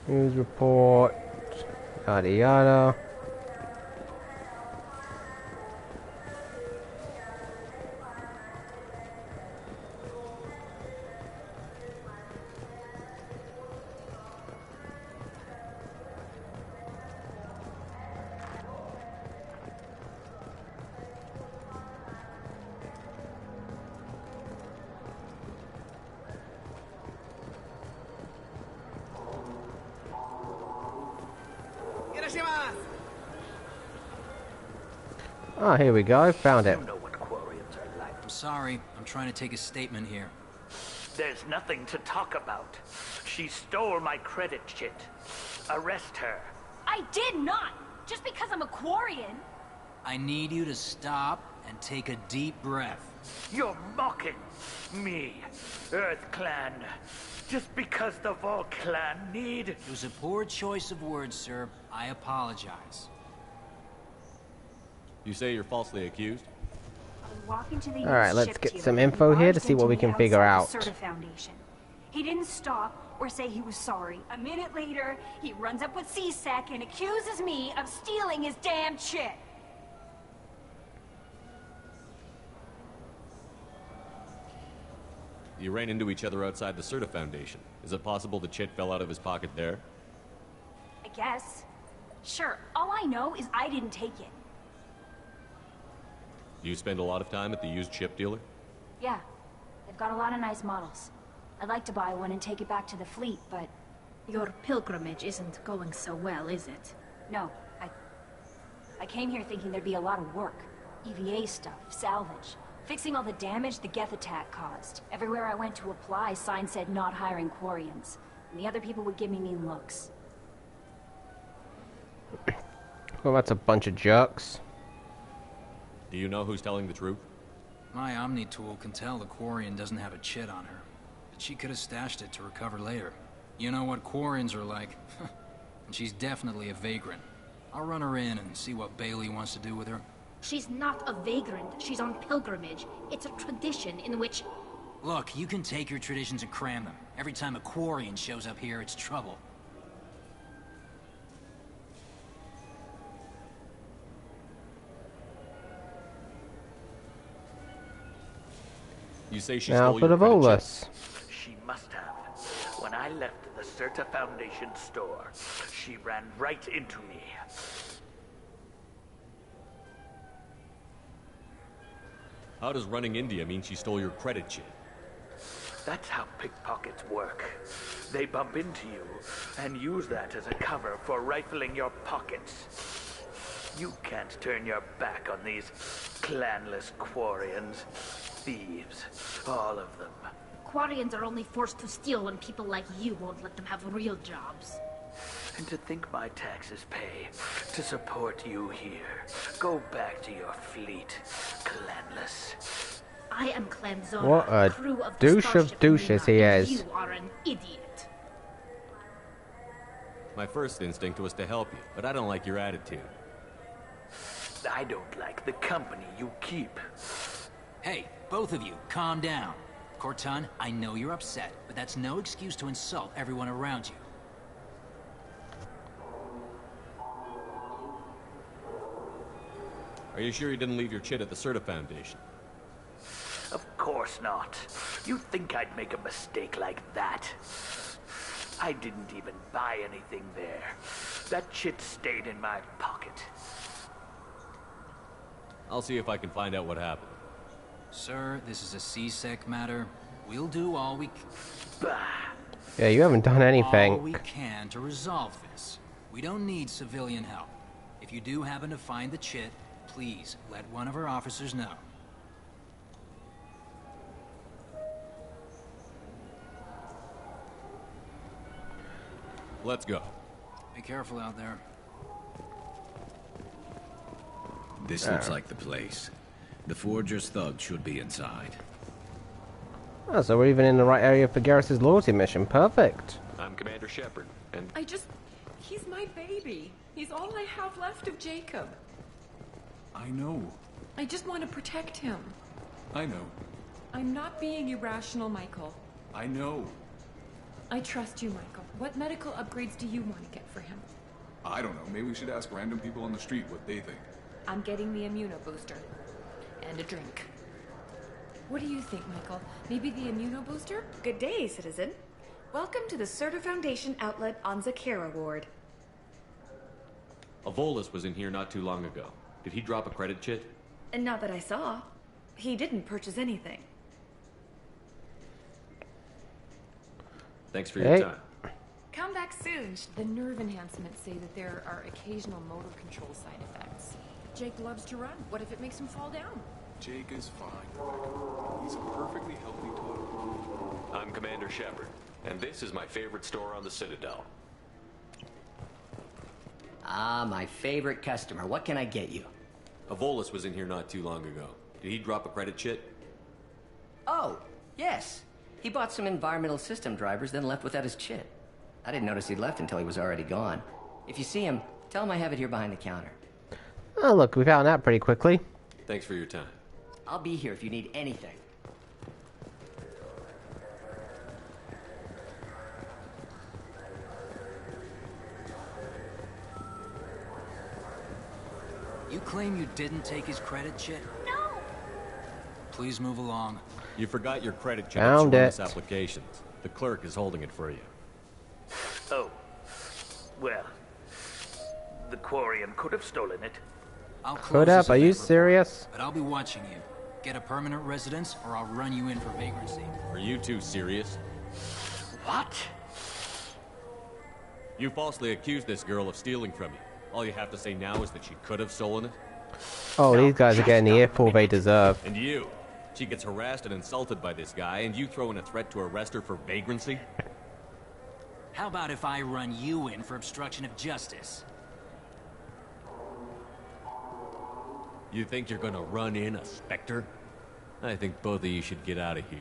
News report, yada yada. Oh, here we go. Found it. You know what Quarians are like. I'm sorry. I'm trying to take a statement here. There's nothing to talk about. She stole my credit chit. Arrest her. I did not! Just because I'm a Quarian! I need you to stop and take a deep breath. You're mocking me, Earth Clan. Just because the Vol Clan need... It was a poor choice of words, sir. I apologize. You say you're falsely accused? Alright, let's get some info here to see what we can figure out. Foundation. He didn't stop or say he was sorry. A minute later, he runs up with CSEC and accuses me of stealing his damn chit. You ran into each other outside the Certa Foundation. Is it possible the chit fell out of his pocket there? I guess. Sure, all I know is I didn't take it. Do you spend a lot of time at the used chip dealer? Yeah, they've got a lot of nice models. I'd like to buy one and take it back to the fleet, but... Your pilgrimage isn't going so well, is it? No, I came here thinking there'd be a lot of work. EVA stuff, salvage, fixing all the damage the Geth attack caused. Everywhere I went to apply, signs said not hiring Quarians. And the other people would give me mean looks. Well, that's a bunch of jerks. Do you know who's telling the truth? My Omni tool can tell the Quarian doesn't have a chit on her. But she could have stashed it to recover later. You know what Quarians are like. And she's definitely a vagrant. I'll run her in and see what Bailey wants to do with her. She's not a vagrant. She's on pilgrimage. It's a tradition in which... Look, you can take your traditions and cram them. Every time a Quarian shows up here, it's trouble. You say she Now stole for your the credit bolus. chip? She must have. When I left the Certa Foundation store, she ran right into me. How does running into you mean she stole your credit chip? That's how pickpockets work. They bump into you and use that as a cover for rifling your pockets. You can't turn your back on these clanless Quarians. Thieves, all of them. Quarians are only forced to steal when people like you won't let them have real jobs. And to think my taxes pay to support you here. Go back to your fleet, clanless. I am Clan Zora, What a crew of douche the of Starship douches Luna, he and is. You are an idiot. My first instinct was to help you, but I don't like your attitude. I don't like the company you keep. Hey, both of you, calm down. Corton, I know you're upset, but that's no excuse to insult everyone around you. Are you sure you didn't leave your chit at the Certa Foundation? Of course not. You'd think I'd make a mistake like that. I didn't even buy anything there. That chit stayed in my pocket. I'll see if I can find out what happened. Sir, this is a CSEC matter. We'll do all we can. Bah! Yeah, you haven't done anything. All we can to resolve this. We don't need civilian help. If you do happen to find the chit, please let one of our officers know. Let's go. Be careful out there. This looks like the place. The Forger's thugs should be inside. Oh, so we're even in the right area for Garrus's loyalty mission. Perfect. I'm Commander Shepard, and... He's my baby. He's all I have left of Jacob. I know. I just want to protect him. I know. I'm not being irrational, Michael. I know. I trust you, Michael. What medical upgrades do you want to get for him? I don't know. Maybe we should ask random people on the street what they think. I'm getting the immunobooster. And a drink. What do you think, Michael? Maybe the immunobooster? Good day, citizen. Welcome to the Certa Foundation outlet on Zakera Ward. A Volus was in here not too long ago. Did he drop a credit chit? And not that I saw. He didn't purchase anything. Thanks for your time. Come back soon. The nerve enhancements say that there are occasional motor control side effects. Jake loves to run. What if it makes him fall down? Jake is fine. He's a perfectly healthy toddler. I'm Commander Shepard, and this is my favorite store on the Citadel. Ah, my favorite customer. What can I get you? Avolis was in here not too long ago. Did he drop a credit chit? Oh, yes. He bought some environmental system drivers, then left without his chit. I didn't notice he'd left until he was already gone. If you see him, tell him I have it here behind the counter. Oh, look, we found that pretty quickly. Thanks for your time. I'll be here if you need anything. You claim you didn't take his credit chit? No! Please move along. You forgot your credit chit Found at it. bonus applications. The clerk is holding it for you. Oh. Well, the Quarian could have stolen it. I'll close Could up? this Are you event report, serious? But I'll be watching you. Get a permanent residence, or I'll run you in for vagrancy. Are you two serious? What? You falsely accused this girl of stealing from you. All you have to say now is that she could have stolen it. Oh, these guys are getting the earful they deserve. And you. She gets harassed and insulted by this guy, and you throw in a threat to arrest her for vagrancy? How about if I run you in for obstruction of justice? You think you're gonna run in a Spectre? I think both of you should get out of here.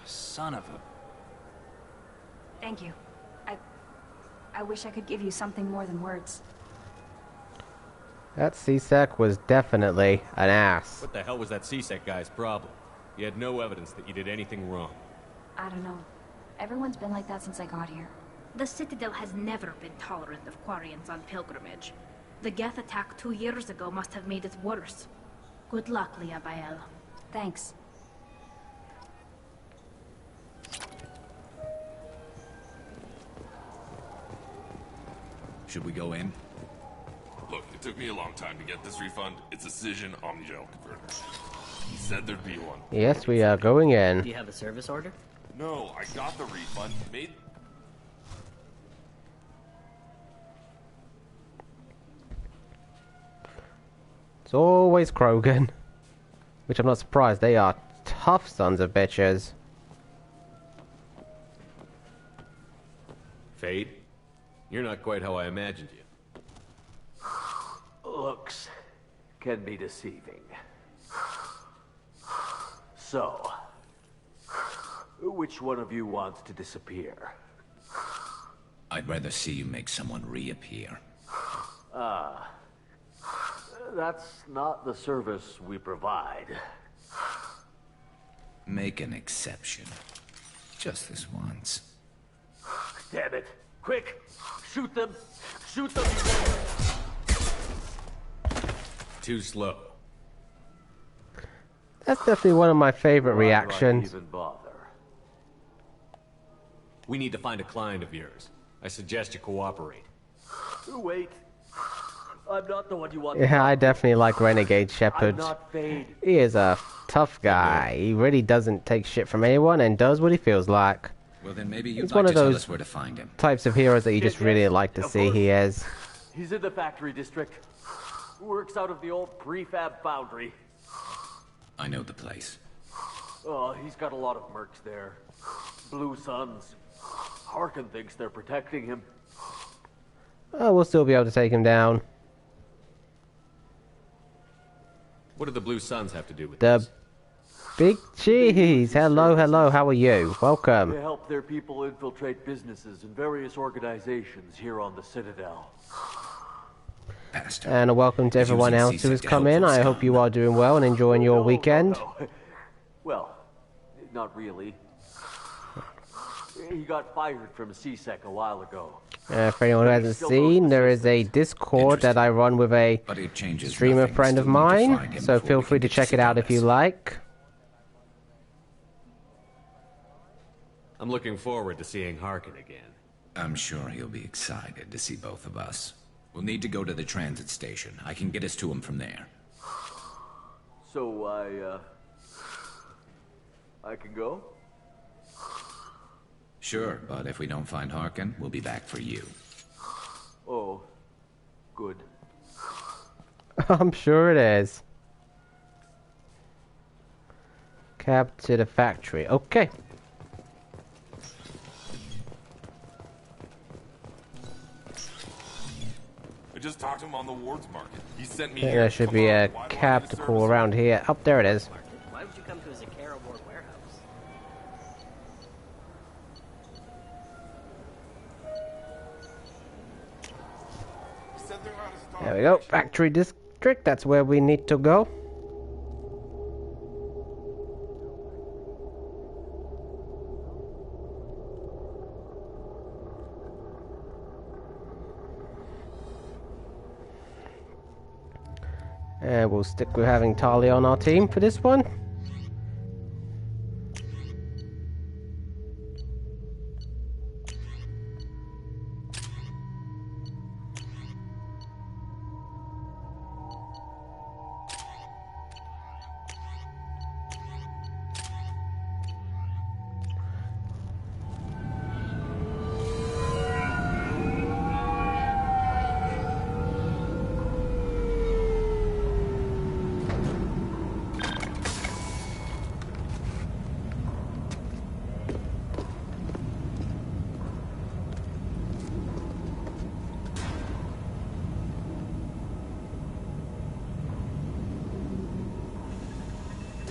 Son of a... Thank you. I wish I could give you something more than words. That CSEC was definitely an ass. What the hell was that CSEC guy's problem? He had no evidence that you did anything wrong. I don't know. Everyone's been like that since I got here. The Citadel has never been tolerant of Quarians on pilgrimage. The Geth attack 2 years ago must have made it worse. Good luck, Leah Bael. Thanks. Should we go in? Look, it took me a long time to get this refund. It's a Cision Omnigel converter. He said there'd be one. Yes, we are going in. Do you have a service order? No, I got the refund. Made... It's always Krogan. Which I'm not surprised. They are tough sons of bitches. Fade? You're not quite how I imagined you. Looks can be deceiving. So, which one of you wants to disappear? I'd rather see you make someone reappear. Ah, that's not the service we provide. Make an exception. Just this once. Damn it! Quick! Shoot them! Shoot them! Too slow. That's definitely one of my favorite reactions. Even bother. We need to find a client of yours. I suggest you cooperate. Wait. I'm not the one you want. Yeah, I definitely like Renegade Shepard. I'm not Fade. He is a tough guy. He really doesn't take shit from anyone and does what he feels like. Well, then maybe you'd He's like one to of tell those us where to find him. types of heroes that you just really like to see. He is. He's in the factory district. Works out of the old prefab foundry. I know the place. Oh, he's got a lot of mercs there. Blue Suns. Harkin thinks they're protecting him. Oh, we'll still be able to take him down. What do the Blue Suns have to do with The this? Big Cheese. Hello, hello. How are you? Welcome. They help their people infiltrate businesses and various organizations here on the Citadel. And a welcome to everyone else who has come in. I hope you are doing well and enjoying your weekend. No. Well, not really. He got fired from CSEC a while ago. For anyone who hasn't seen, there is a Discord that I run with a streamer friend of mine, so feel free to check it out if you like. I'm looking forward to seeing Harkin again. I'm sure he'll be excited to see both of us. We'll need to go to the transit station. I can get us to him from there. So I can go? Sure, but if we don't find Harkin, we'll be back for you. Oh, good. I'm sure it is. Cab to the factory. Okay. I just talked to him on the Wards Market. He sent me I think here. there should be a cab to pull around here. Up there it is. Why would you come to a Zakara Ward warehouse? There we go. Factory district. That's where we need to go. And we'll stick with having Talia on our team for this one.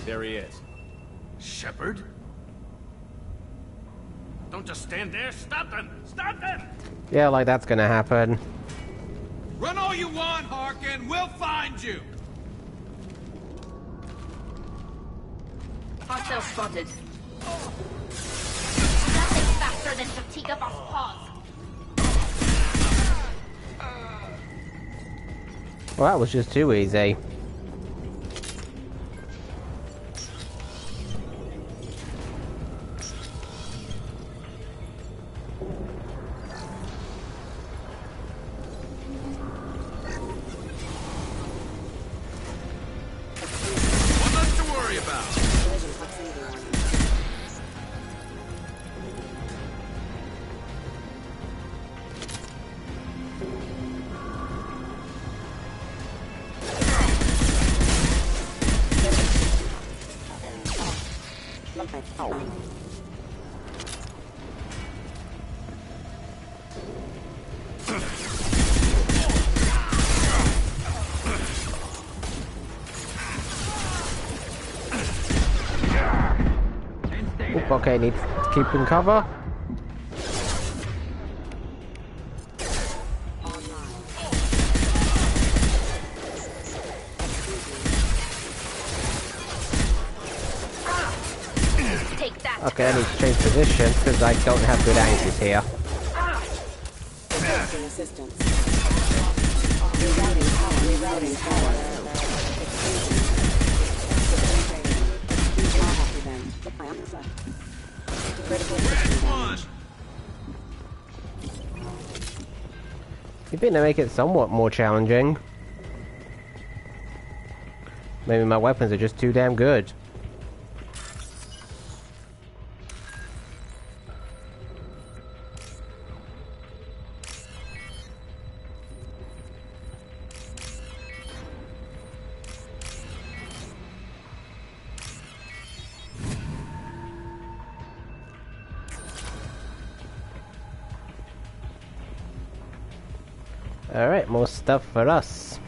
There he is. Shepard? Don't just stand there. Stop them! Stop them! Yeah, like that's gonna happen. Run all you want, Harkin. We'll find you. Hostile spotted. Nothing faster than Satika Boss paws. Well, that was just too easy. Oop, okay, need to keep in cover. Okay, I need to change position because I don't have good angles here. You think they make it somewhat more challenging? Maybe my weapons are just too damn good. Alright, more stuff for us.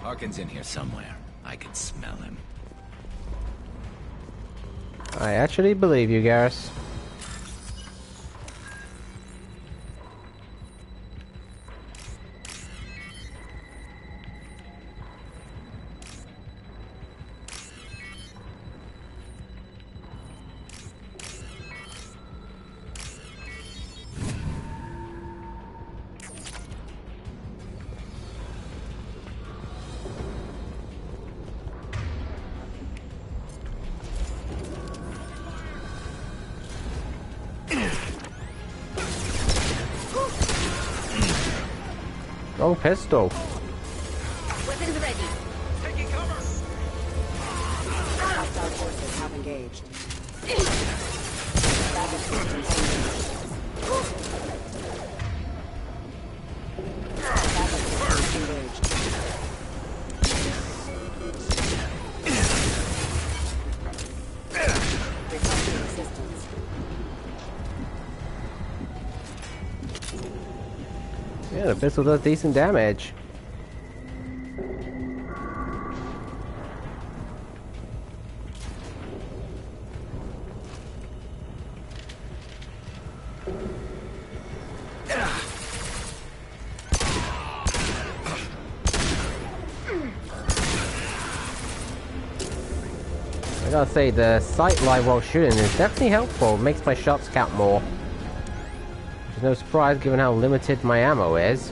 Harkin's in here somewhere. I can smell him. I actually believe you, Garrus. Oh, pistol. Weapons ready. Taking cover. Our forces have engaged. Baggage systems engaged. Baggage systems engaged. Requesting assistance. Yeah, the pistol does decent damage. I gotta say, the sight line while shooting is definitely helpful. It makes my shots count more. Which is no surprise given how limited my ammo is.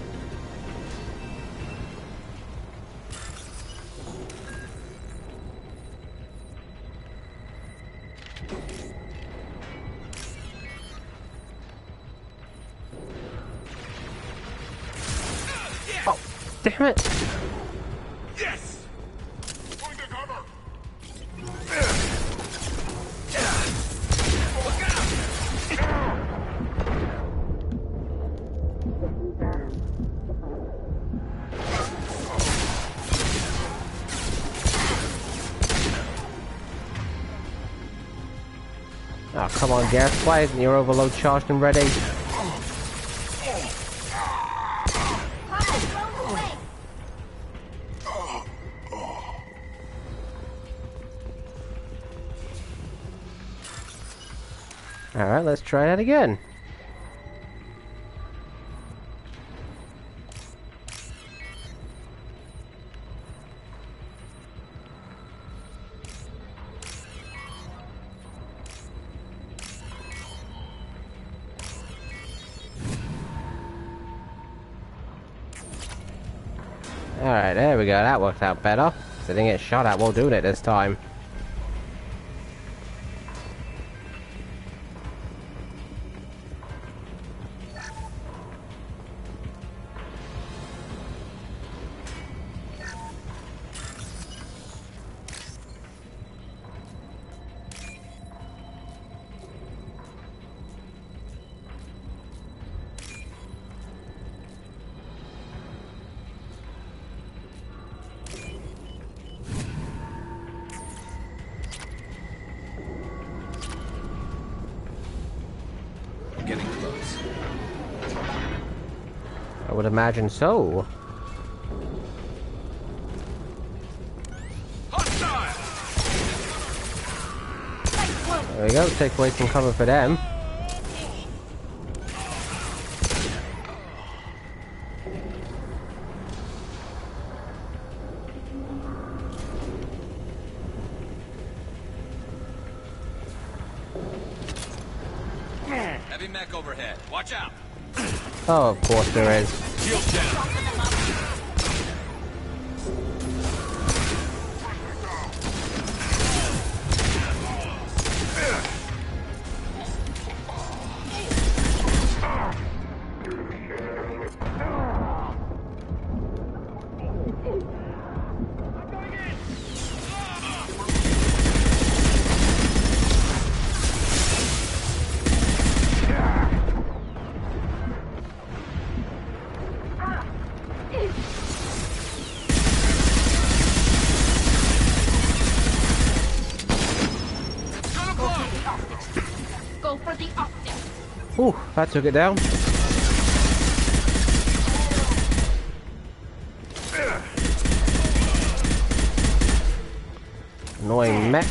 Oh, damn it! Yes! Going to cover! Oh, come on, Gareth. Why isn't your overload charged and ready? Alright, let's try that again. Alright, there we go. That worked out better. So I didn't get shot at while doing it this time. Getting close. I would imagine so. There we go, take away some cover for them. Heavy mech overhead. Watch out. Oh, of course there is. Shield down. Go for the optics. Ooh, that took it down. Annoying mech.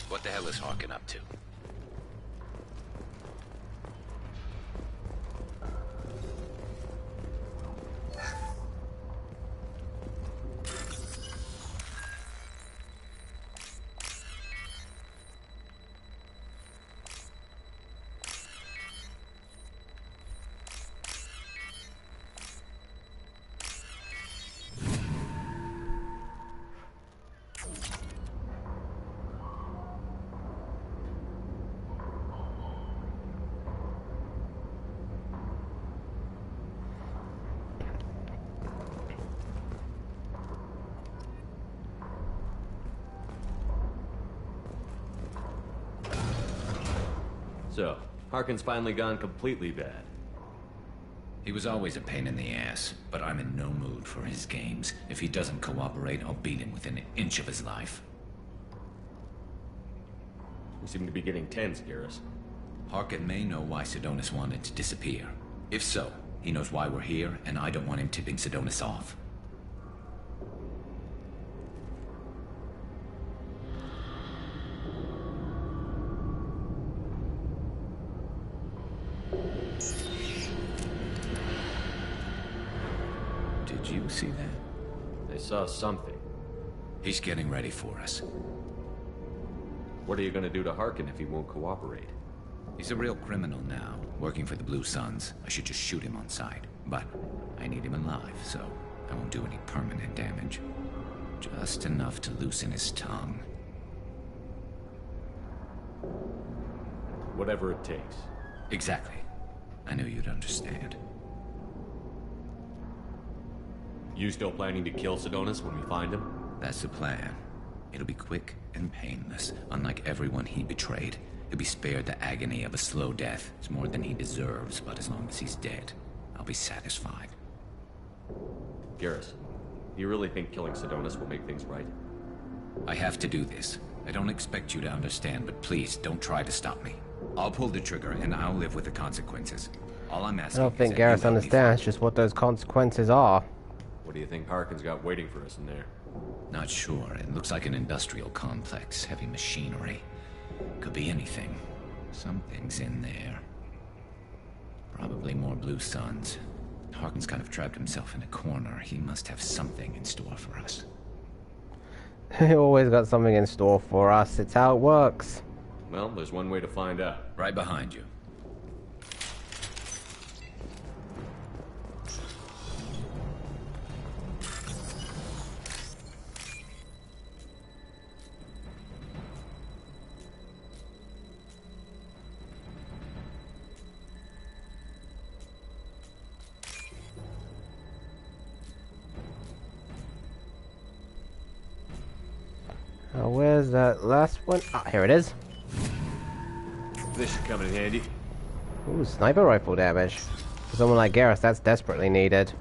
What the hell is Hawken up to? So, Harkin's finally gone completely bad. He was always a pain in the ass, but I'm in no mood for his games. If he doesn't cooperate, I'll beat him within an inch of his life. We seem to be getting tense, Garrus. Harkin may know why Sidonis wanted to disappear. If so, he knows why we're here, and I don't want him tipping Sidonis off. Did you see that? I saw something. He's getting ready for us. What are you gonna do to Harkin if he won't cooperate? He's a real criminal now, working for the Blue Suns. I should just shoot him on sight. But I need him alive, so I won't do any permanent damage. Just enough to loosen his tongue. Whatever it takes. Exactly. I knew you'd understand. You still planning to kill Sidonis when we find him? That's the plan. It'll be quick and painless, unlike everyone he betrayed. He'll be spared the agony of a slow death. It's more than he deserves, but as long as he's dead, I'll be satisfied. Garrus, do you really think killing Sidonis will make things right? I have to do this. I don't expect you to understand, but please, don't try to stop me. I'll pull the trigger, and I'll live with the consequences. All I'm asking I don't think Garrus understands just what those consequences are. What do you think Harkin's got waiting for us in there? Not sure. It looks like an industrial complex. Heavy machinery. Could be anything. Something's in there. Probably more Blue Suns. Harkin's kind of trapped himself in a corner. He must have something in store for us. He always got something in store for us. It's how it works. Well, there's one way to find out. Right behind you. Where's that last one? Ah, here it is. This should come in handy. Ooh, sniper rifle damage. For someone like Garrus, that's desperately needed.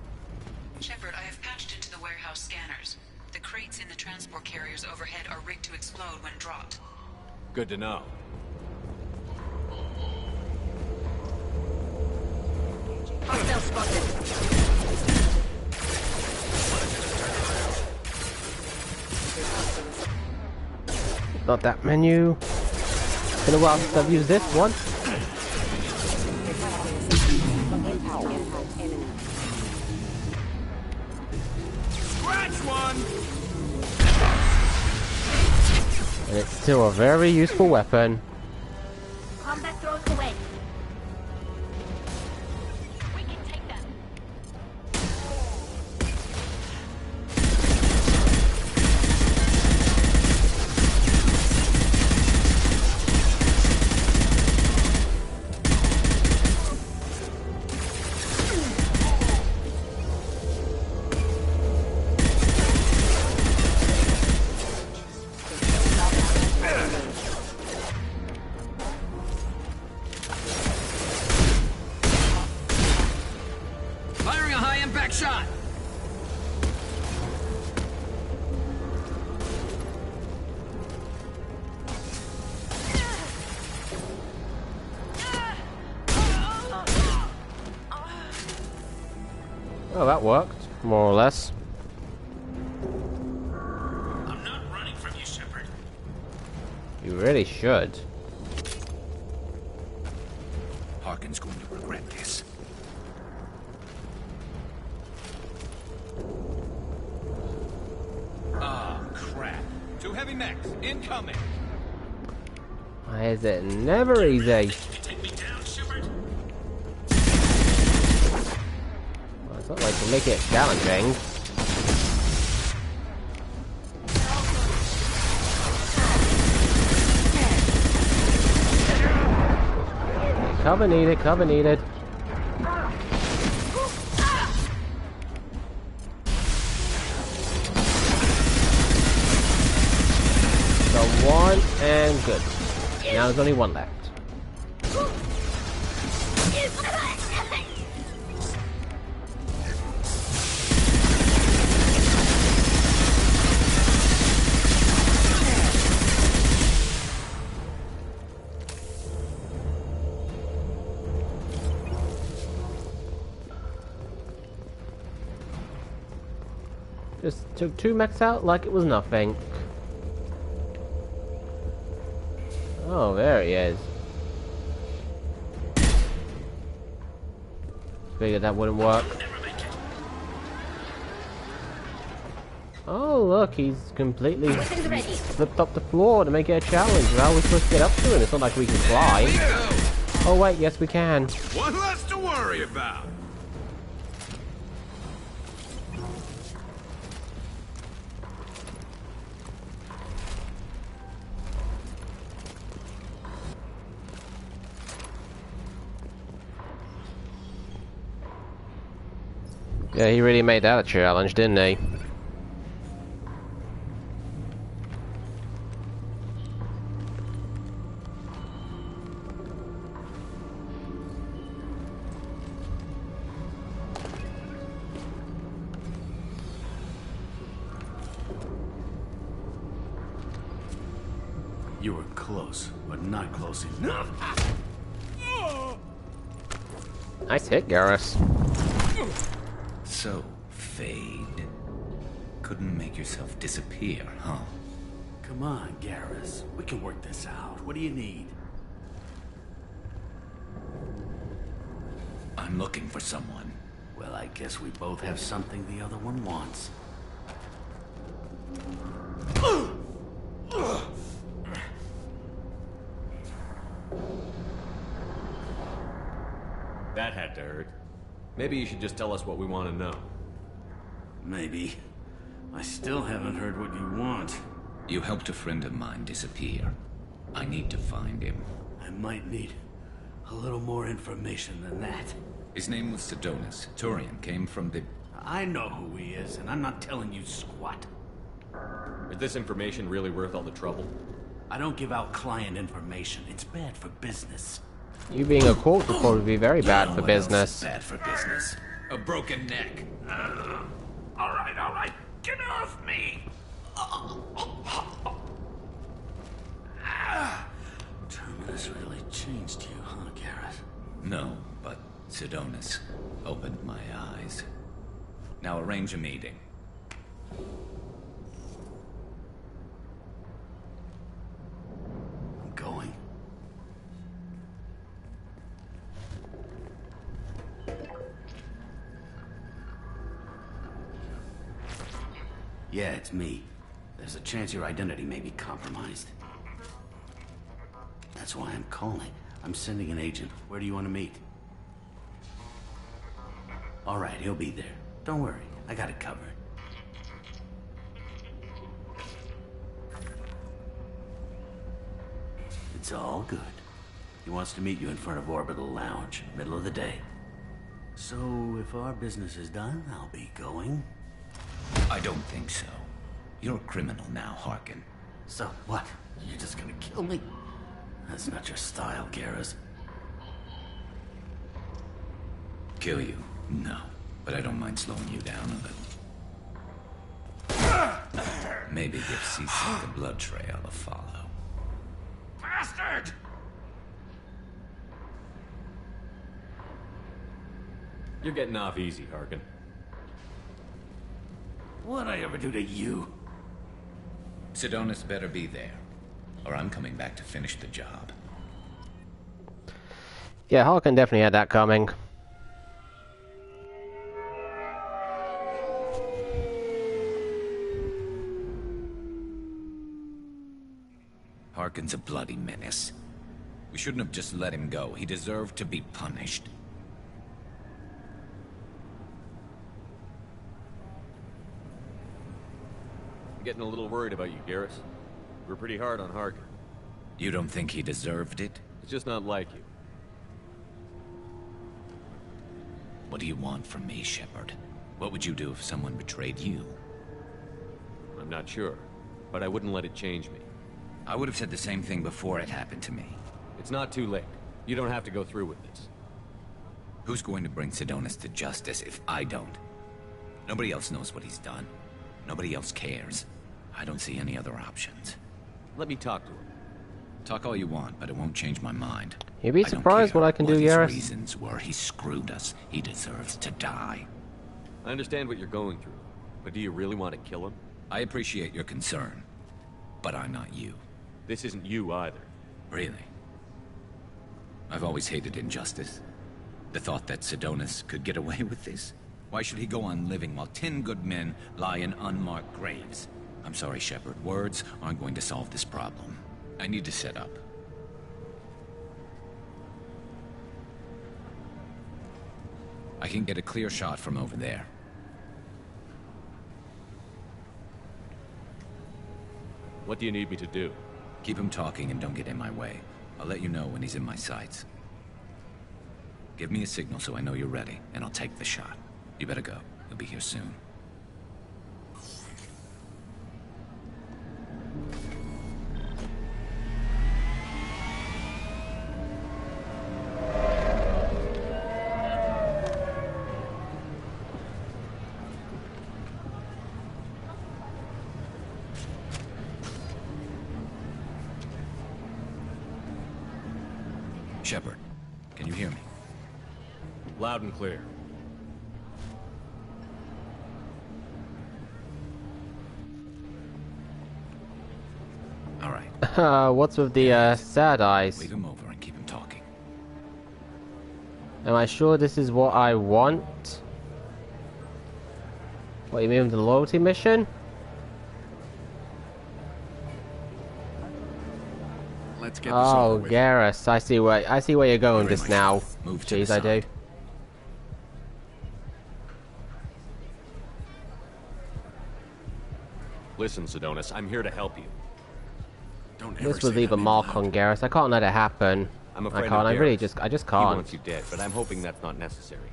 Shepard, I have patched into the warehouse scanners. The crates in the transport carriers overhead are rigged to explode when dropped. Good to know. Hostile spotted. Not that menu. Been a while since I've used this one. Scratch one! And it's still a very useful weapon. Combat throws away. We can take them. Firing a high-impact shot! Oh, that worked, more or less. I'm not running from you, Shepard. You really should. Harkin's going to regret this. Ah, crap. Two heavy mechs, incoming. Why is it never easy? Take me down, Shepard. Well, it's not like to make it challenging. Cover needed, cover needed. So one and good. Now there's only one left. Just took 2 mechs out like it was nothing. Oh, there he is. Figured that wouldn't work. Oh, look, he's completely flipped up the floor to make it a challenge. How are we supposed to get up to him? It's not like we can fly. Oh, wait, yes, we can. One less to worry about. Yeah, he really made that a challenge, didn't he? You were close, but not close enough. Nice hit, Garrus. So, Fade. Couldn't make yourself disappear, huh? Come on, Garrus. We can work this out. What do you need? I'm looking for someone. Well, I guess we both have something the other one wants. That had to hurt. Maybe you should just tell us what we want to know. Maybe. I still haven't heard what you want. You helped a friend of mine disappear. I need to find him. I might need a little more information than that. His name was Sidonus. Turian came from the... I know who he is, and I'm not telling you squat. Is this information really worth all the trouble? I don't give out client information. It's bad for business. You being a corpse would probably be very bad for business. Bad for business. A broken neck. All right. Get off me! Terminus really changed you, huh, Garrus? No, but Sidonus opened my eyes. Now arrange a meeting. I'm going. Yeah, it's me. There's a chance your identity may be compromised. That's why I'm calling. I'm sending an agent. Where do you want to meet? All right, he'll be there. Don't worry, I got it covered. It's all good. He wants to meet you in front of Orbital Lounge, middle of the day. So, if our business is done, I'll be going. I don't think so. You're a criminal now, Harkin. So, what? You're just gonna kill me? That's not your style, Garrus. Kill you? No. But I don't mind slowing you down a little. Maybe give Cecil the blood trail a follow. Bastard! You're getting off easy, Harkin. What'd I ever do to you? Sidonus better be there, or I'm coming back to finish the job. Yeah, Harkin definitely had that coming. Harkin's a bloody menace. We shouldn't have just let him go. He deserved to be punished. I'm getting a little worried about you, Garrus. We're pretty hard on Harkin. You don't think he deserved it? It's just not like you. What do you want from me, Shepard? What would you do if someone betrayed you? I'm not sure, but I wouldn't let it change me. I would have said the same thing before it happened to me. It's not too late. You don't have to go through with this. Who's going to bring Sidonus to justice if I don't? Nobody else knows what he's done. Nobody else cares. I don't see any other options. Let me talk to him. Talk all you want, but it won't change my mind. You'd be surprised what I can do, Garrus. His reasons were he screwed us. He deserves to die. I understand what you're going through, But do you really want to kill him? I appreciate your concern, but I'm not you. This isn't you either. Really? I've always hated injustice. The thought that Sidonis could get away with this? Why should he go on living while 10 good men lie in unmarked graves? I'm sorry, Shepard. Words aren't going to solve this problem. I need to set up. I can get a clear shot from over there. What do you need me to do? Keep him talking and don't get in my way. I'll let you know when he's in my sights. Give me a signal so I know you're ready, and I'll take the shot. You better go. He'll be here soon. Shepard, can you hear me? Loud and clear. All right. What's with the sad eyes? Leave him over and keep him talking. Am I sure this is what I want? What, you mean the loyalty mission? Let's get this over with. Garrus, I see where you're going Very just much now. Move to Jeez, the I do. side. Listen, Sidonis, I'm here to help you. Don't ever This would say leave that a name mark loud. on Garrus. I can't let it happen. I'm I afraid can't. of I really Garrus. just He can't. wants you dead, but I'm hoping that's not necessary.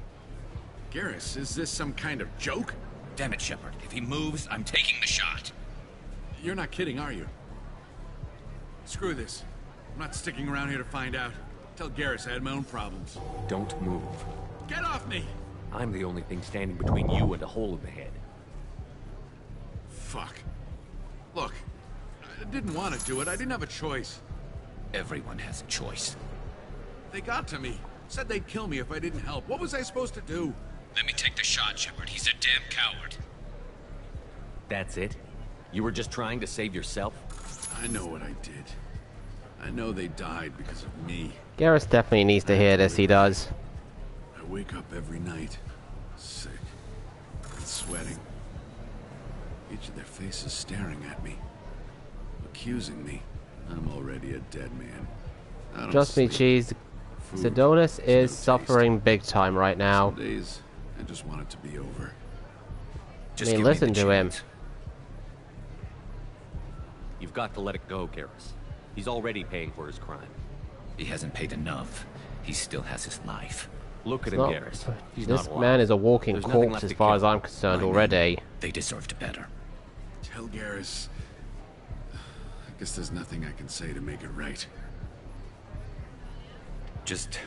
Garrus, is this some kind of joke? Damn it, Shepard. If he moves, I'm taking the shot. You're not kidding, are you? Screw this. I'm not sticking around here to find out. Tell Garrus I had my own problems. Don't move. Get off me! I'm the only thing standing between you and a hole in the head. Fuck. Look, I didn't want to do it. I didn't have a choice. Everyone has a choice. They got to me. Said they'd kill me if I didn't help. What was I supposed to do? Let me take the shot, Shepard. He's a damn coward. That's it? You were just trying to save yourself? I know what I did. I know they died because of me. Garrus definitely needs to hear this. He does. I wake up every night, sick and sweating. Each of their faces staring at me, accusing me. I'm already a dead man. I don't Trust me, sleep. Cheese. Food, Sidonis no is taste. suffering big time right now. Some days, I just want it to be over. Just I mean, give me listen the to him. chance. You've got to let it go, Garrus. He's already paying for his crime. He hasn't paid enough. He still has his life. Look at him, Not- Garrus. He's This not alive. man is a walking There's nothing corpse left as to far kill. as I'm concerned My men, already. They deserved better. Tell Garrus. I guess there's nothing I can say to make it right. Just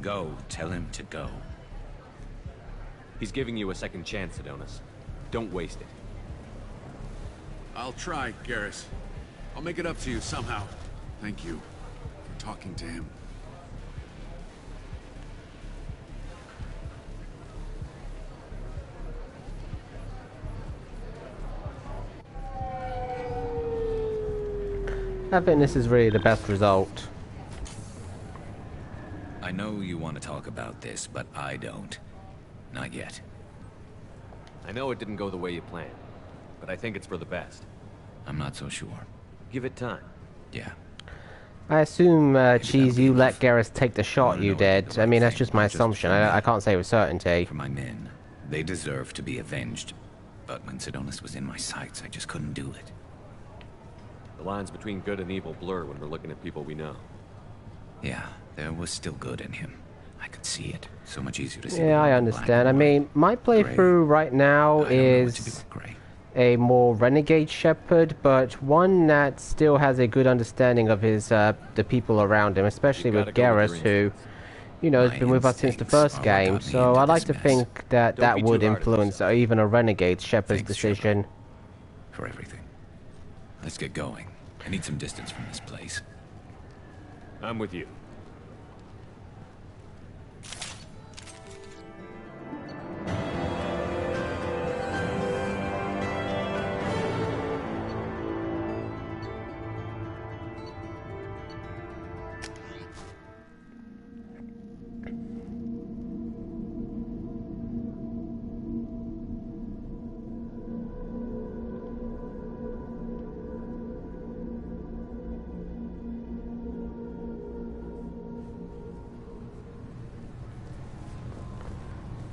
go. Tell him to go. He's giving you a second chance, Sidonis. Don't waste it. I'll try, Garrus. I'll make it up to you somehow. Thank you for talking to him. I think this is really the best result. I know you want to talk about this, but I don't. Not yet. I know it didn't go the way you planned, but I think it's for the best. I'm not so sure. Give it time. Yeah. I assume, Cheese, you let Garrus take the shot you did. I mean, that's just my assumption. I can't say with certainty. For my men, they deserve to be avenged. But when Sidonis was in my sights, I just couldn't do it. The lines between good and evil blur when we're looking at people we know. Yeah, there was still good in him. I could see it. So much easier to see. Yeah, I understand. I mean, my playthrough right now is a more renegade Shepard, but one that still has a good understanding of his the people around him, especially with Garrus, who, you know, has been with us since the first game. So I like to think that that would influence even a renegade Shepard's decision. For everything. Let's get going. I need some distance from this place. I'm with you.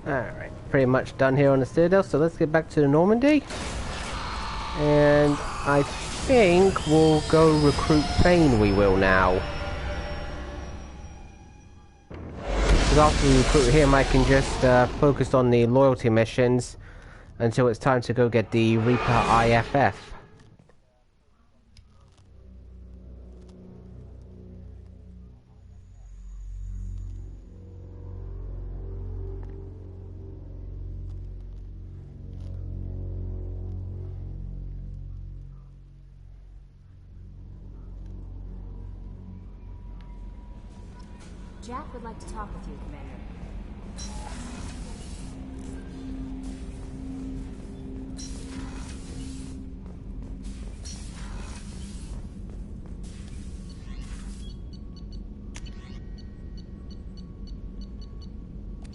Alright, pretty much done here on the Citadel, so let's get back to the Normandy. And I think we'll go recruit Thane, we will now. Because after we recruit him, I can just focus on the loyalty missions until it's time to go get the Reaper IFF. Jack would like to talk with you,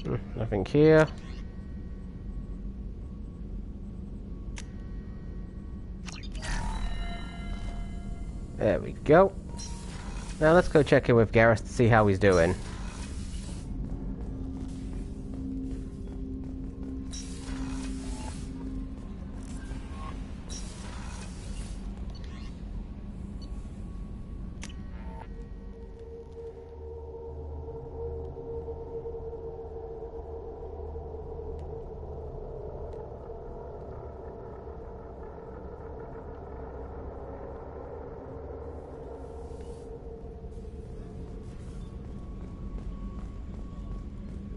Commander. Nothing here. There we go. Now let's go check in with Garrus to see how he's doing.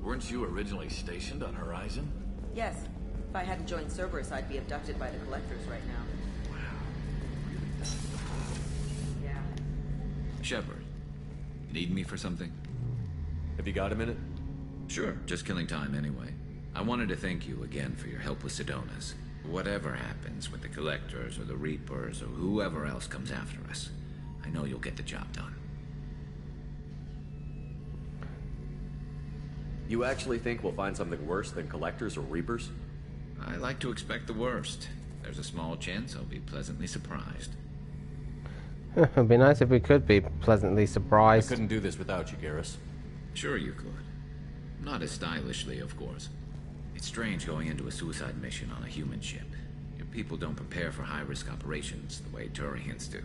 Weren't you originally stationed on Horizon? Yes. If I hadn't joined Cerberus, I'd be abducted by the Collectors right now. Yeah. Shepard, need me for something? Have you got a minute? Sure, just killing time anyway. I wanted to thank you again for your help with Sidonis. Whatever happens with the Collectors or the Reapers or whoever else comes after us, I know you'll get the job done. You actually think we'll find something worse than Collectors or Reapers? I like to expect the worst. There's a small chance I'll be pleasantly surprised. It'd be nice if we could be pleasantly surprised. I couldn't do this without you, Garrus. Sure you could. Not as stylishly, of course. It's strange going into a suicide mission on a human ship. Your people don't prepare for high-risk operations the way Turians do.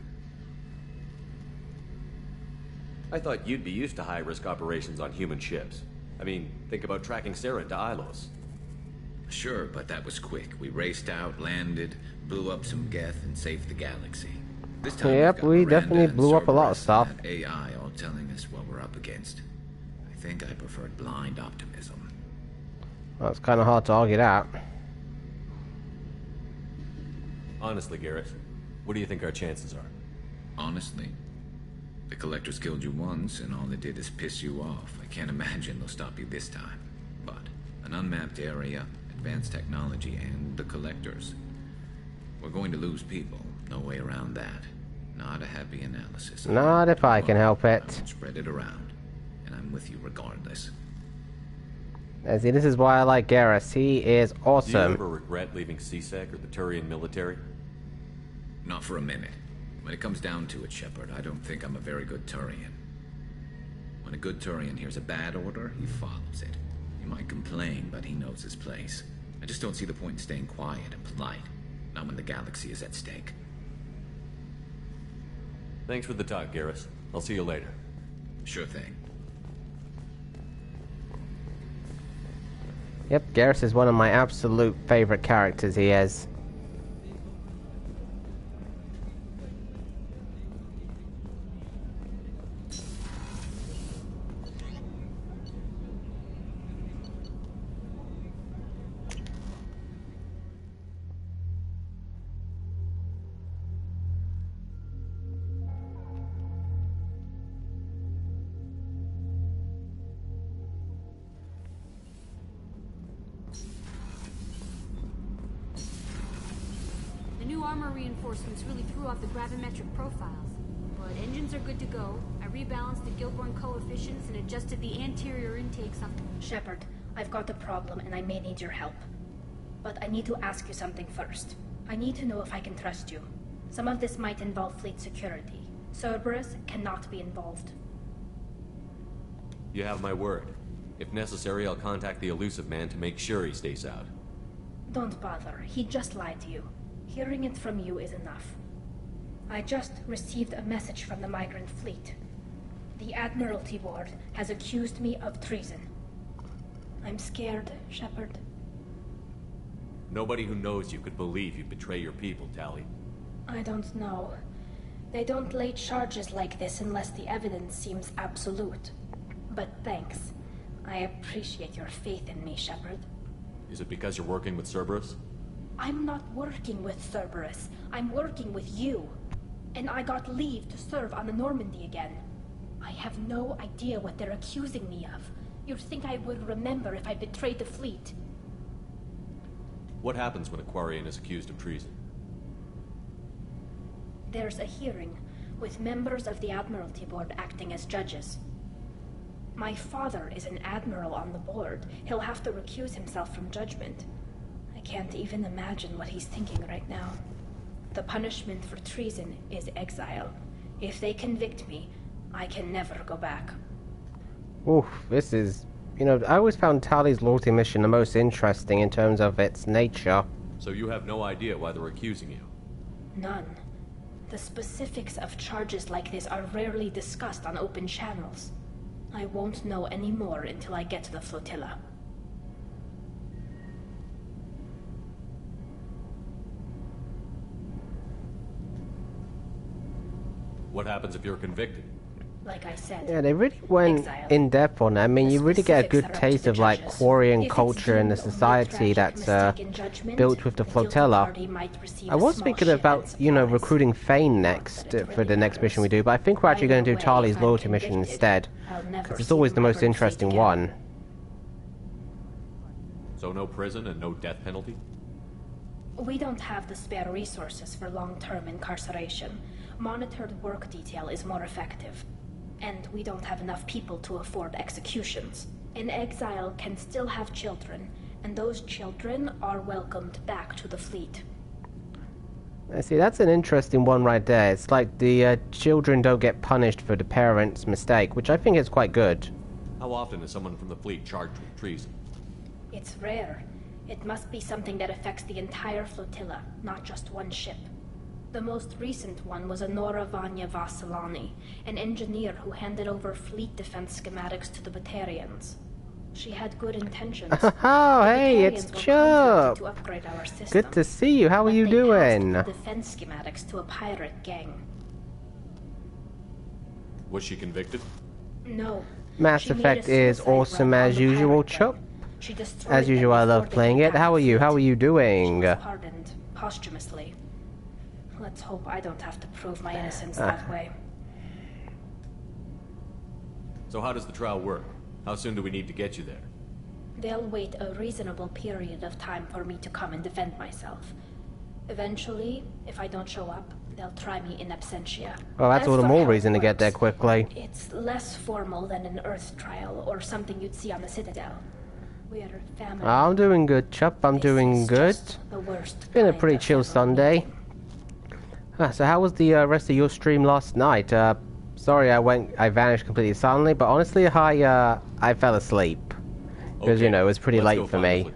I thought you'd be used to high-risk operations on human ships. I mean, think about tracking Sarah to Ilos. Sure, but that was quick. We raced out, landed, blew up some Geth, and saved the galaxy. This time yep, we definitely blew up a lot of stuff. AI all telling us what we're up against. I think I preferred blind optimism. Well, it's kind of hard to argue that. Honestly, Garrett, what do you think our chances are? Honestly? The Collectors killed you once, and all they did is piss you off. I can't imagine they'll stop you this time. But an unmapped area, advanced technology, and the Collectors. We're going to lose people. No way around that. Not a happy analysis. Not if I can help it. I will spread it around, and I'm with you regardless. See, this is why I like Garrus. He is awesome. Do you ever regret leaving CSEC or the Turian military? Not for a minute. When it comes down to it, Shepard, I don't think I'm a very good Turian. When a good Turian hears a bad order, he follows it. He might complain, but he knows his place. I just don't see the point in staying quiet and polite. Not when the galaxy is at stake. Thanks for the talk, Garrus. I'll see you later. Sure thing. Yep, Garrus is one of my absolute favorite characters he is. Armor reinforcements really threw off the gravimetric profiles. But engines are good to go. I rebalanced the Gilborn coefficients and adjusted the anterior intakes on... Shepard, I've got a problem and I may need your help. But I need to ask you something first. I need to know if I can trust you. Some of this might involve fleet security. Cerberus cannot be involved. You have my word. If necessary, I'll contact the elusive man to make sure he stays out. Don't bother. He just lied to you. Hearing it from you is enough. I just received a message from the migrant fleet. The Admiralty Board has accused me of treason. I'm scared, Shepard. Nobody who knows you could believe you betray your people, Tali. I don't know. They don't lay charges like this unless the evidence seems absolute. But thanks. I appreciate your faith in me, Shepard. Is it because you're working with Cerberus? I'm not working with Cerberus. I'm working with you. And I got leave to serve on the Normandy again. I have no idea what they're accusing me of. You'd think I would remember if I betrayed the fleet. What happens when a Quarian is accused of treason? There's a hearing, with members of the Admiralty Board acting as judges. My father is an admiral on the board. He'll have to recuse himself from judgment. I can't even imagine what he's thinking right now. The punishment for treason is exile. If they convict me, I can never go back. Oof, this is... You know, I always found Tali's loyalty mission the most interesting in terms of its nature. So you have no idea why they're accusing you? None. The specifics of charges like this are rarely discussed on open channels. I won't know any more until I get to the flotilla. What happens if you're convicted? Like I said, yeah, they really went in depth on it. I mean, you really get a good taste of like Quarian culture and the society that's built with the flotilla. I was thinking about, you know, recruiting Fane next for the next mission we do, but I think we're actually going to do Tali's loyalty mission instead, because it's always the most interesting one. So no prison and no death penalty? We don't have the spare resources for long-term incarceration. Monitored work detail is more effective. And we don't have enough people to afford executions. An exile can still have children, and those children are welcomed back to the fleet. I see, that's an interesting one right there. It's like the children don't get punished for the parents' mistake, which I think is quite good. How often is someone from the fleet charged with treason? It's rare. It must be something that affects the entire flotilla, not just one ship. The most recent one was Anora Vanya Vasilani, an engineer who handed over fleet defense schematics to the Batarians. She had good intentions. Oh, hey, it's Chup! Good to see you. How are you doing? The defense schematics to a pirate gang. Was she convicted? No. Mass Effect is awesome as usual, Chup. As usual, I love playing it. How are you? How are you doing? She was pardoned posthumously. Let's hope I don't have to prove my innocence that way. So how does the trial work? How soon do we need to get you there? They'll wait a reasonable period of time for me to come and defend myself. Eventually, if I don't show up, they'll try me in absentia. Well, that's all the more reason to get there quickly. It's less formal than an Earth trial or something you'd see on the Citadel. We're family. I'm doing good, Chup. I'm doing good. It's been a pretty chill Sunday. So how was the rest of your stream last night? Sorry I vanished completely suddenly, but honestly, I fell asleep. Because, you know, it was pretty late for me.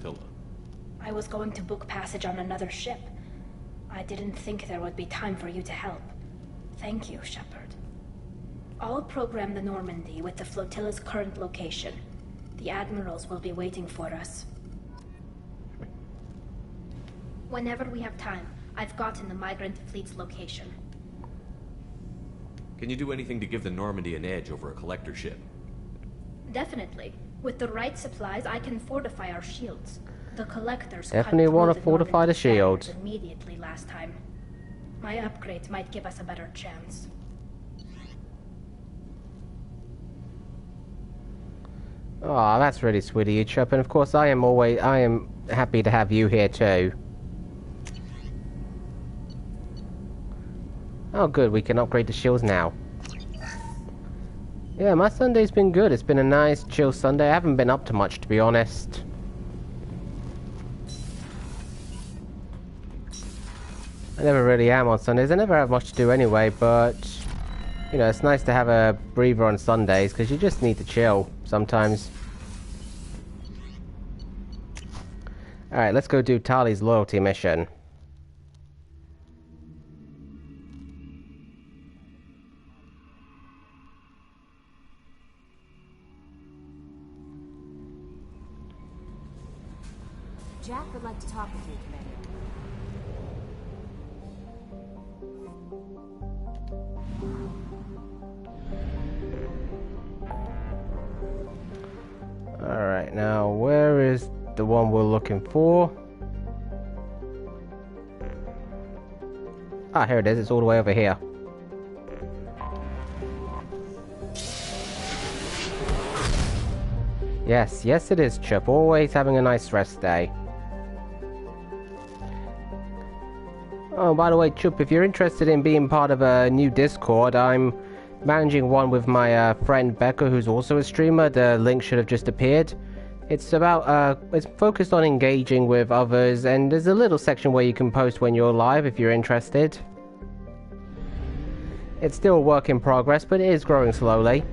I was going to book passage on another ship. I didn't think there would be time for you to help. Thank you, Shepard. I'll program the Normandy with the flotilla's current location. The admirals will be waiting for us. Whenever we have time, I've gotten the migrant fleet's location. Can you do anything to give the Normandy an edge over a collector ship? Definitely. With the right supplies, I can fortify our shields. The collectors definitely want to fortify the shields immediately last time. My upgrades might give us a better chance. Oh, that's really sweet of you, Chup. And of course, I am happy to have you here too. Oh good, we can upgrade the shields now. Yeah, my Sunday's been good. It's been a nice, chill Sunday. I haven't been up to much, to be honest. I never really am on Sundays. I never have much to do anyway, but... You know, it's nice to have a breather on Sundays, because you just need to chill sometimes. Alright, let's go do Tali's loyalty mission. Jack would like to talk with you, Commander. Alright, now where is the one we're looking for? Ah, here it is. It's all the way over here. Yes, yes it is, Chup. Always having a nice rest day. Oh, by the way, Chup, if you're interested in being part of a new Discord, I'm managing one with my friend Becca, who's also a streamer. The link should have just appeared. It's about, it's focused on engaging with others, and there's a little section where you can post when you're live if you're interested. It's still a work in progress, but it is growing slowly.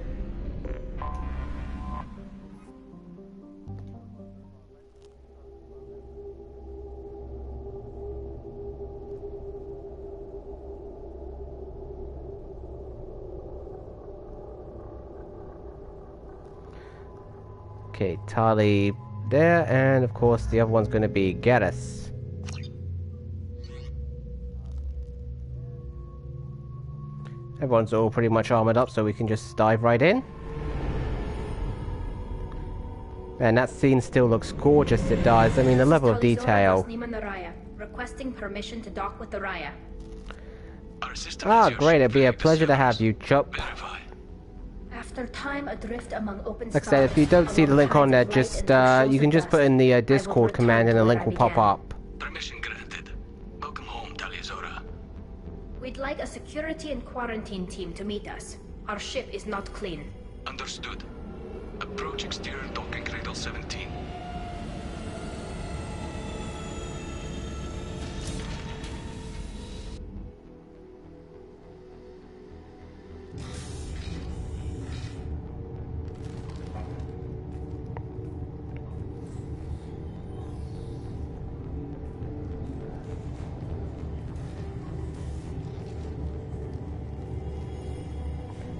Okay, Tali there, and of course the other one's going to be Geddes. Everyone's all pretty much armored up, so we can just dive right in. Man, that scene still looks gorgeous, it does. I mean, the level of detail. Requesting permission to dock with the Raya. Ah, great, it'd be a pleasure to have you, Chup. After time adrift among open Like I said, if you don't see the link on there, just you can just put in the Discord command and the link will pop up. Permission granted. Welcome home, Tali'Zorah. We'd like a security and quarantine team to meet us. Our ship is not clean. Understood. Approach exterior docking cradle 17.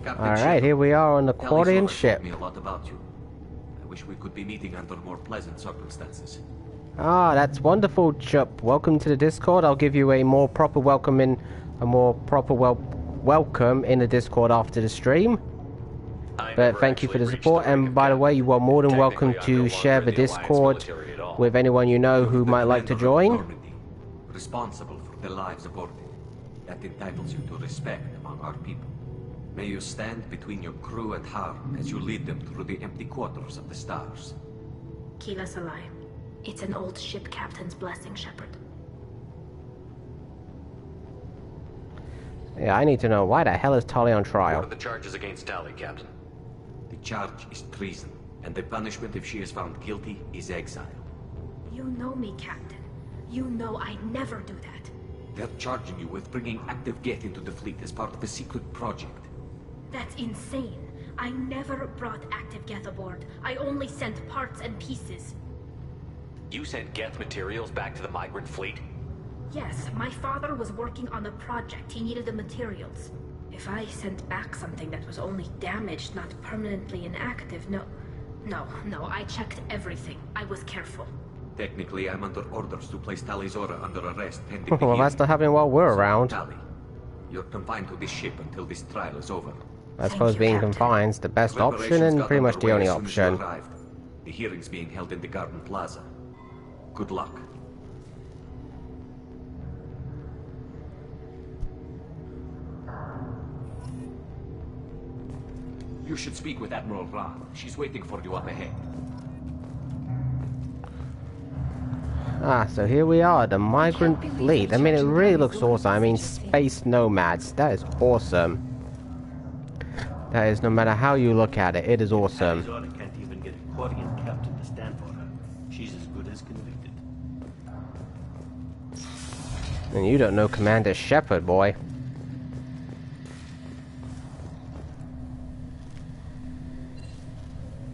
Alright, here we are on the Quarian ship. Me a lot about you. I wish we could be meeting under more pleasant circumstances. Ah, that's wonderful, Chup. Welcome to the Discord. I'll give you a more proper welcome in welcome in the Discord after the stream. But thank you for the support, and by the way, you are more than welcome to share the Discord with anyone you know who might like to join. Responsible for the lives aboard it. That entitles you to respect among our people. May you stand between your crew and harm as you lead them through the empty quarters of the stars. Kila Salai. It's an old ship captain's blessing, Shepard. Yeah, I need to know, why the hell is Tali on trial? What are the charges against Tali, Captain? The charge is treason, and the punishment if she is found guilty is exile. You know me, Captain. You know I never do that. They're charging you with bringing active Geth into the fleet as part of a secret project. That's insane. I never brought active Geth aboard. I only sent parts and pieces. You sent Geth materials back to the migrant fleet? Yes, my father was working on a project. He needed the materials. If I sent back something that was only damaged, not permanently inactive, no, I checked everything. I was careful. Technically, I'm under orders to place Tali'Zorah under arrest pending Well, that's not happening while we're around. Tali, you're confined to this ship until this trial is over. I suppose being confined is the best option and pretty much the only option. The hearing's being held in the Garden Plaza. Good luck. You should speak with Admiral Ra. She's waiting for you up ahead. Ah, so here we are, the migrant fleet. I mean, it really looks awesome. I mean, space nomads. That is awesome. That is, no matter how you look at it, it is awesome. Tali'Zorah can't even get a Quarian captain to stand for her. She's as good as convicted. And you don't know Commander Shepard, boy.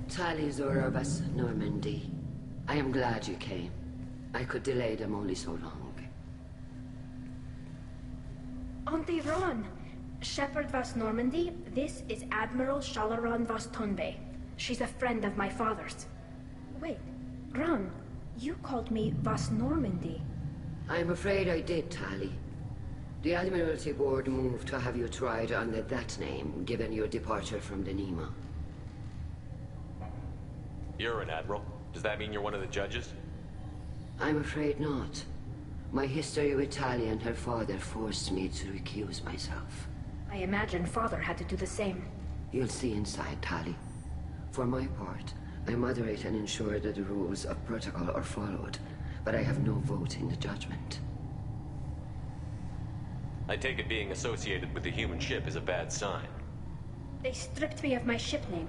Tali'Zorah of us, Normandy. I am glad you came. I could delay them only so long. Auntie Ron! Shepherd Vas Normandy, this is Admiral Shalaran Vas Tonbe. She's a friend of my father's. Wait, Ron, you called me Vas Normandy. I'm afraid I did, Tali. The Admiralty Board moved to have you tried under that name, given your departure from the Nima. You're an admiral. Does that mean you're one of the judges? I'm afraid not. My history with Tali and her father forced me to recuse myself. I imagine father had to do the same. You'll see inside, Tali. For my part, I moderate and ensure that the rules of protocol are followed, but I have no vote in the judgment. I take it being associated with the human ship is a bad sign. They stripped me of my ship name.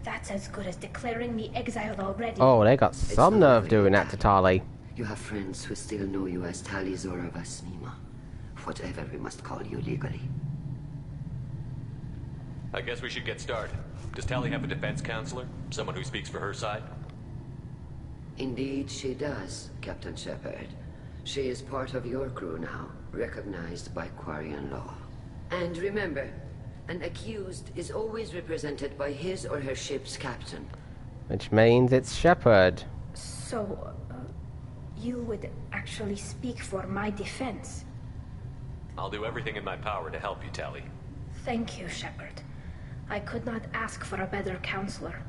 That's as good as declaring me exiled already. Oh, they got some nerve doing that to Tali. You have friends who still know you as Tali Zora Vas Nima. Whatever we must call you legally. I guess we should get started. Does Tali have a defense counselor? Someone who speaks for her side? Indeed she does, Captain Shepard. She is part of your crew now, recognized by Quarian law. And remember, an accused is always represented by his or her ship's captain. Which means it's Shepard. So, you would actually speak for my defense? I'll do everything in my power to help you, Tali. Thank you, Shepard. I could not ask for a better counselor.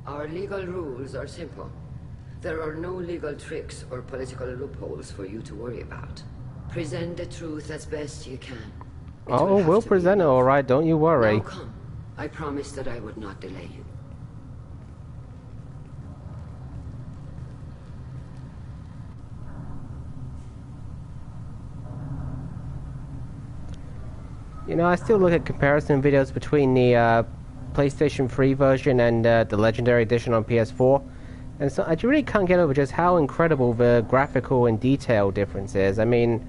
Our legal rules are simple. There are no legal tricks or political loopholes for you to worry about. Present the truth as best you can. Oh, we'll present it all right, don't you worry. Now come. I promised that I would not delay you. You know, I still look at comparison videos between the PlayStation 3 version and the Legendary Edition on PS4. And so I really can't get over just how incredible the graphical and detail difference is. I mean,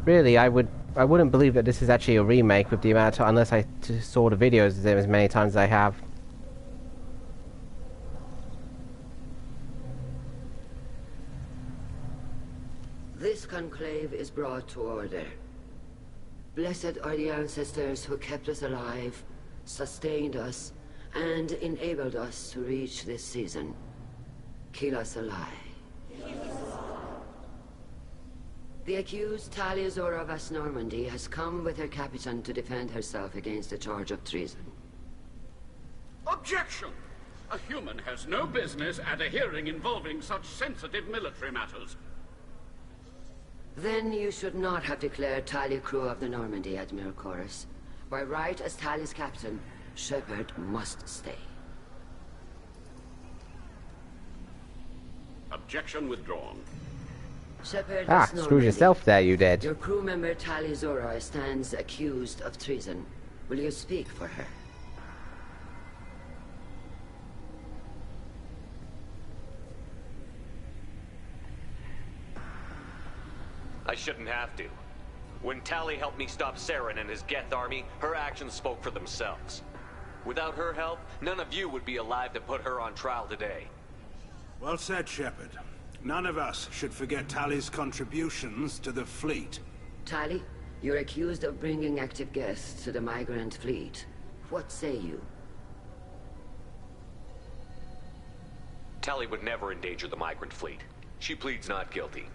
really, I wouldn't believe that this is actually a remake with the amount of, unless I saw the videos as many times as I have. This conclave is brought to order. Blessed are the ancestors who kept us alive, sustained us, and enabled us to reach this season. Kill us alive. The accused Tali Zora Vas Normandy has come with her captain to defend herself against a charge of treason. Objection! A human has no business at a hearing involving such sensitive military matters. Then you should not have declared Tali crew of the Normandy, Admiral Chorus. By right as Tali's captain, Shepard must stay. Objection withdrawn. Shepard screw yourself there, you did. Your crew member Tali Zora stands accused of treason. Will you speak for her? I shouldn't have to. When Tali helped me stop Saren and his Geth army, her actions spoke for themselves. Without her help, none of you would be alive to put her on trial today. Well said, Shepard. None of us should forget Tali's contributions to the fleet. Tali, you're accused of bringing active Geth to the migrant fleet. What say you? Tali would never endanger the migrant fleet. She pleads not guilty.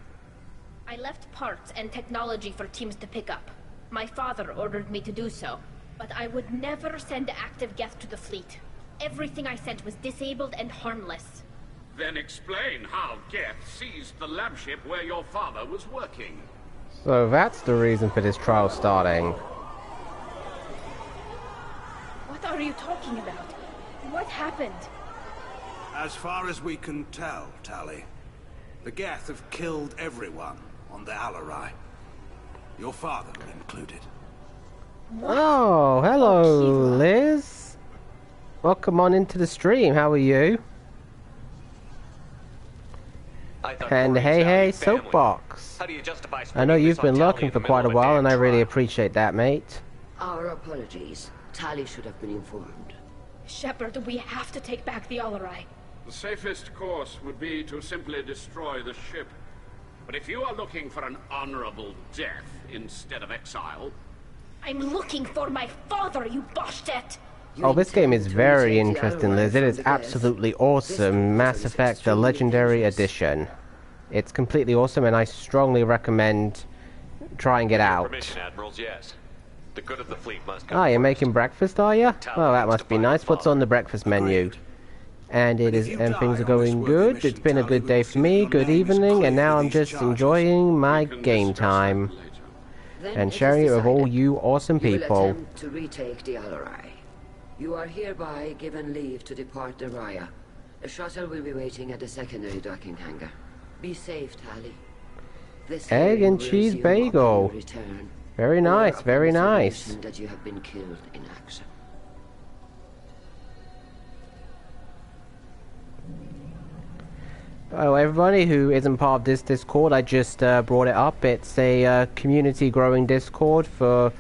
I left parts and technology for teams to pick up. My father ordered me to do so, but I would never send active Geth to the fleet. Everything I sent was disabled and harmless. Then explain how Geth seized the lab ship where your father was working. So that's the reason for this trial starting. What are you talking about? What happened? As far as we can tell, Tali, the Geth have killed everyone on the Alarai. Your father included. Oh, hello, Liz. Welcome on into the stream. How are you? And hey, Soapbox. How do you justify I know you've been Tali lurking in for the quite a middle of while, damn and I really trial? appreciate that, mate. Our apologies. Tali should have been informed. Shepard, we have to take back the Alarai. The safest course would be to simply destroy the ship. But if you are looking for an honorable death instead of exile... I'm looking for my father, you bastet! Oh, this game is very interesting, Liz. It is absolutely awesome. Mass Effect, the Legendary Edition. It's completely awesome, and I strongly recommend trying it out. Permission, Admirals, yes. The good of the fleet must come. Ah, you're making breakfast, are you? Well, that must be nice. What's on the breakfast menu? And things are going good. It's been a good day for me. Good evening, and now I'm just enjoying my game time and sharing it with all you awesome people. Attempt to retake the Alarai. You are hereby given leave to depart the Raya. A shuttle will be waiting at the secondary docking hangar. Be safe, Tali. This Egg and cheese bagel. Very nice, very nice. That you have been killed in action. Oh, everybody who isn't part of this Discord, I just brought it up. It's a community growing Discord for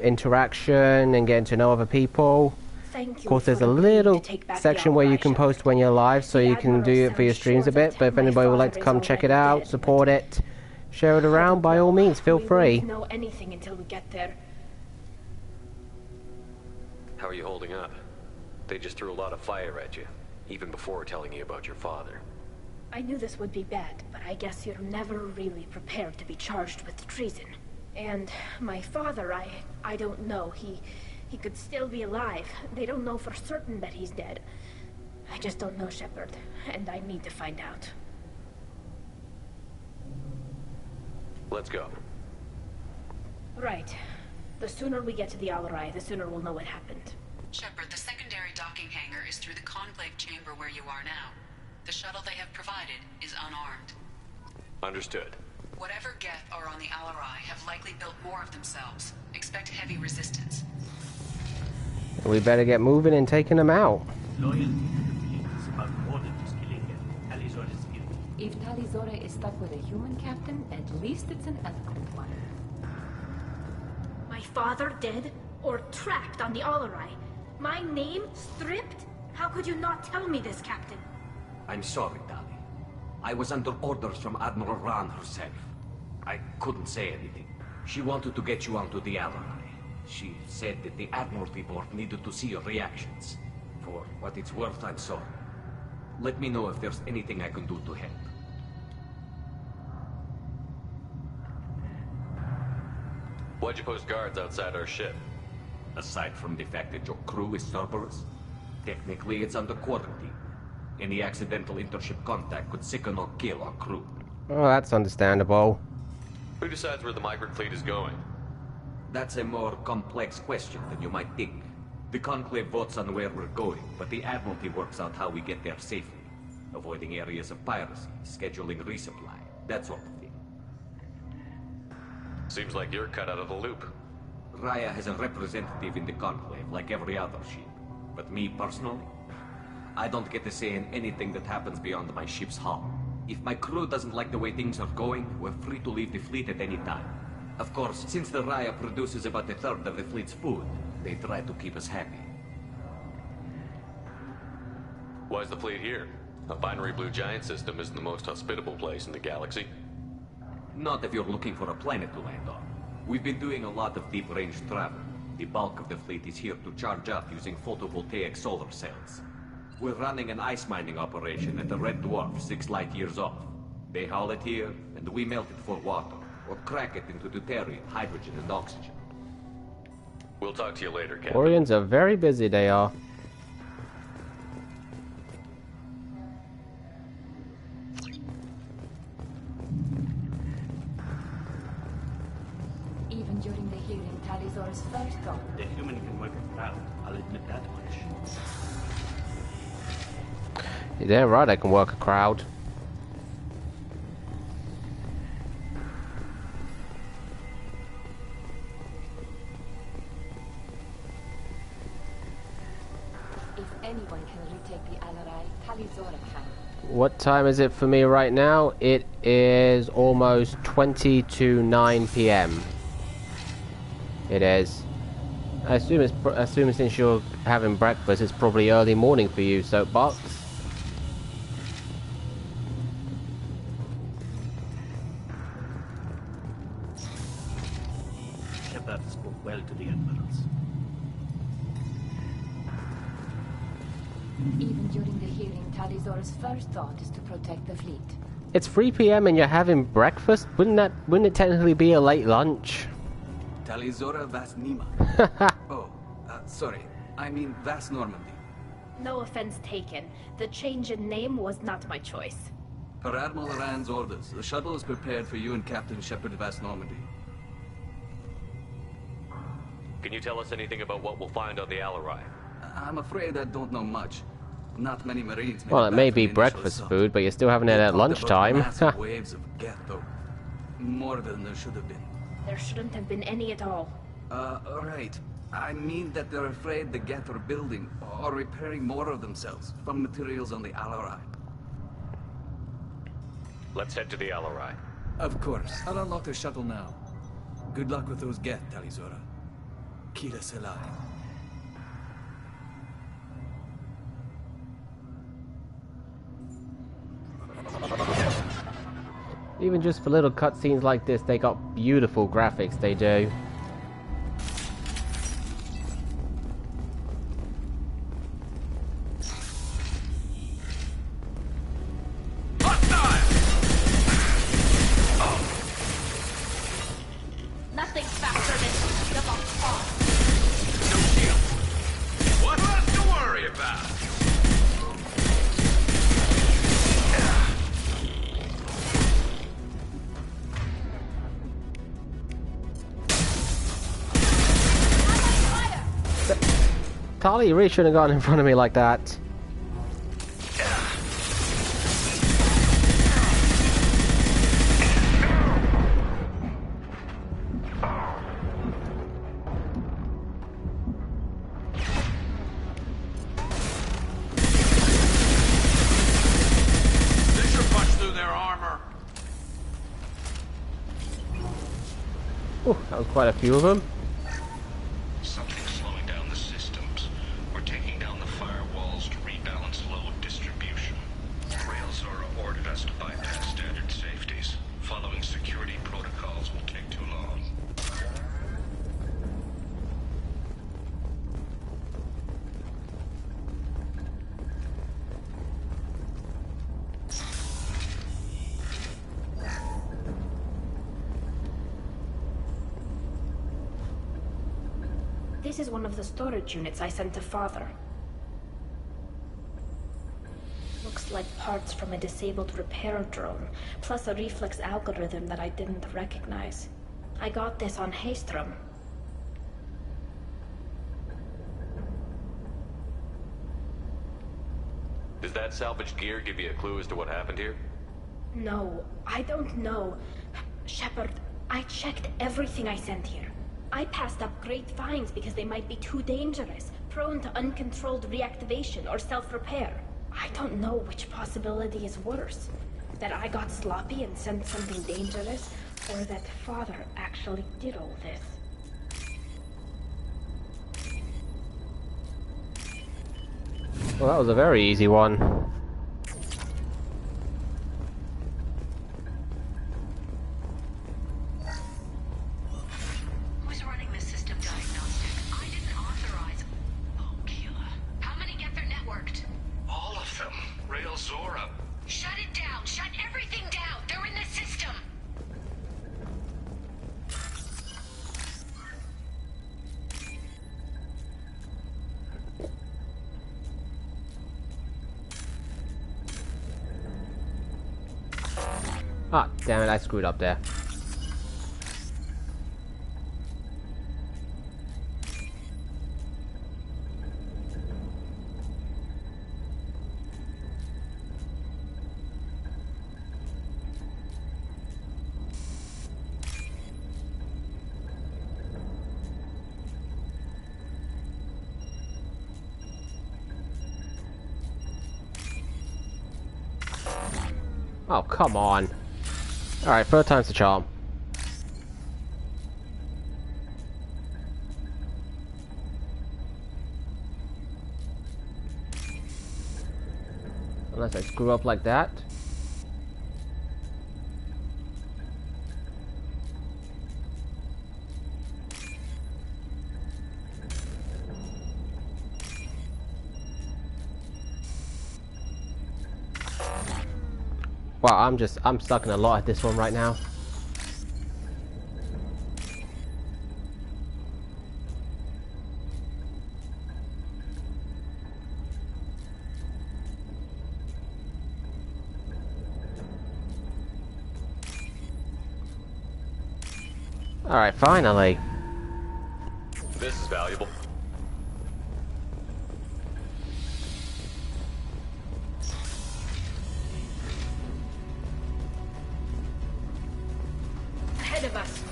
interaction and getting to know other people. Of course, there's a little section where you can post when you're live, so you can do it for your streams a bit. But if anybody would like to come check it out, support it, share it around, by all means, feel free. We won't know anything until we get there. How are you holding up? They just threw a lot of fire at you, even before telling you about your father. I knew this would be bad, but I guess you're never really prepared to be charged with treason. And my father, I don't know. He could still be alive. They don't know for certain that he's dead. I just don't know, Shepard, and I need to find out. Let's go. Right. The sooner we get to the Alarai, the sooner we'll know what happened. Shepard, the secondary docking hangar is through the conclave chamber where you are now. The shuttle they have provided is unarmed. Understood. Whatever Geth are on the Alarai have likely built more of themselves. Expect heavy resistance. We better get moving and taking them out. Loyalty to the fleet is about more than just killing them. Talizor is guilty. If Talizora is stuck with a human captain, at least it's an eloquent one. My father dead? Or trapped on the Alarai? My name stripped? How could you not tell me this, Captain? I'm sorry, Tali. I was under orders from Admiral Ran herself. I couldn't say anything. She wanted to get you onto the Alarai. She said that the Admiralty Board needed to see your reactions. For what it's worth, I'm sorry. Let me know if there's anything I can do to help. Why'd you post guards outside our ship? Aside from the fact that your crew is Cerberus, technically it's under quarantine. Any accidental intership contact could sicken or kill our crew. Oh, that's understandable. Who decides where the migrant fleet is going? That's a more complex question than you might think. The Conclave votes on where we're going, but the Admiralty works out how we get there safely. Avoiding areas of piracy, scheduling resupply, that sort of thing. Seems like you're cut out of the loop. Raya has a representative in the Conclave, like every other ship. But me, personally, I don't get to say in anything that happens beyond my ship's hull. If my crew doesn't like the way things are going, we're free to leave the fleet at any time. Of course, since the Raya produces about a third of the fleet's food, they try to keep us happy. Why's the fleet here? A binary blue giant system isn't the most hospitable place in the galaxy. Not if you're looking for a planet to land on. We've been doing a lot of deep-range travel. The bulk of the fleet is here to charge up using photovoltaic solar cells. We're running an ice mining operation at the Red Dwarf 6 light years off. They haul it here, and we melt it for water, or crack it into deuterium, hydrogen, and oxygen. We'll talk to you later, Captain. Orions are very busy, they are. Even during the hearing, Talizora's first thought. The human can work a crowd, I'll admit that much. You're damn right I can work a crowd. If anyone can retake the Alarai, Talizora can. What time is it for me right now? It is almost 20 to 9 p.m. It is. I assume since you're having breakfast, it's probably early morning for you, Soapbox. That spoke well to the admirals. Even during the hearing, Tali'Zorah's first thought is to protect the fleet. It's 3 p.m. and you're having breakfast? Wouldn't it technically be a late lunch? Tali'Zorah Vas Nima. Oh, sorry. I mean Vas Normandy. No offense taken. The change in name was not my choice. Per Admiral Rand's orders, the shuttle is prepared for you and Captain Shepard Vas Normandy. Can you tell us anything about what we'll find on the Alarai? I'm afraid I don't know much. Not many Marines. Well, it may be breakfast food, but you're still having it at lunchtime. Massive waves of Geth, though. More than there should have been. There shouldn't have been any at all. Right. I mean that they're afraid the Geth are building or repairing more of themselves from materials on the Alarai. Let's head to the Alarai. Of course. I'll unlock the shuttle now. Good luck with those Geth, Tali'Zorah. Kira Selai. Even just for little cutscenes like this, they got beautiful graphics, they do. Nothing faster than give up fast. No shield. What left to worry about? Tali, you really shouldn't have gone in front of me like that. This should punch through their armor. Ooh, that was quite a few of them. Something's slowing down the systems. We're taking down the firewalls to rebalance load distribution. Railzora ordered us to bypass standard safeties. Following security protocols will take too long. This is one of the storage units I sent to Father. Looks like parts from a disabled repair drone, plus a reflex algorithm that I didn't recognize. I got this on Haystrom. Does that salvaged gear give you a clue as to what happened here? No, I don't know. Shepard, I checked everything I sent here. I passed up great finds because they might be too dangerous, prone to uncontrolled reactivation or self-repair. I don't know which possibility is worse. That I got sloppy and sent something dangerous, or that Father actually did all this. Well, that was a very easy one. Who's running the system diagnostic? I didn't authorize. Oh, Keela. How many get their networked? All of them. Railzora. Shut it down. Shut everything down. They're in the system. Ah, damn it, I screwed up there. Oh, come on. Alright, third time's the charm. Unless I screw up like that. Wow, I'm sucking a lot at this one right now. Alright, finally. This is valuable. Ahead of us.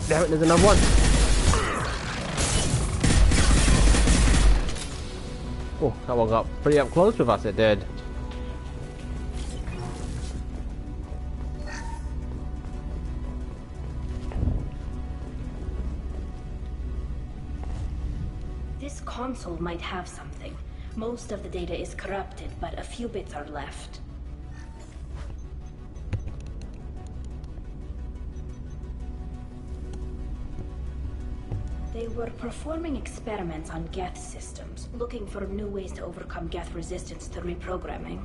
Damn it, there's another one. Oh, that one got pretty up close with us, it did. This console might have something. Most of the data is corrupted, but a few bits are left. They were performing experiments on Geth systems, looking for new ways to overcome Geth resistance to reprogramming.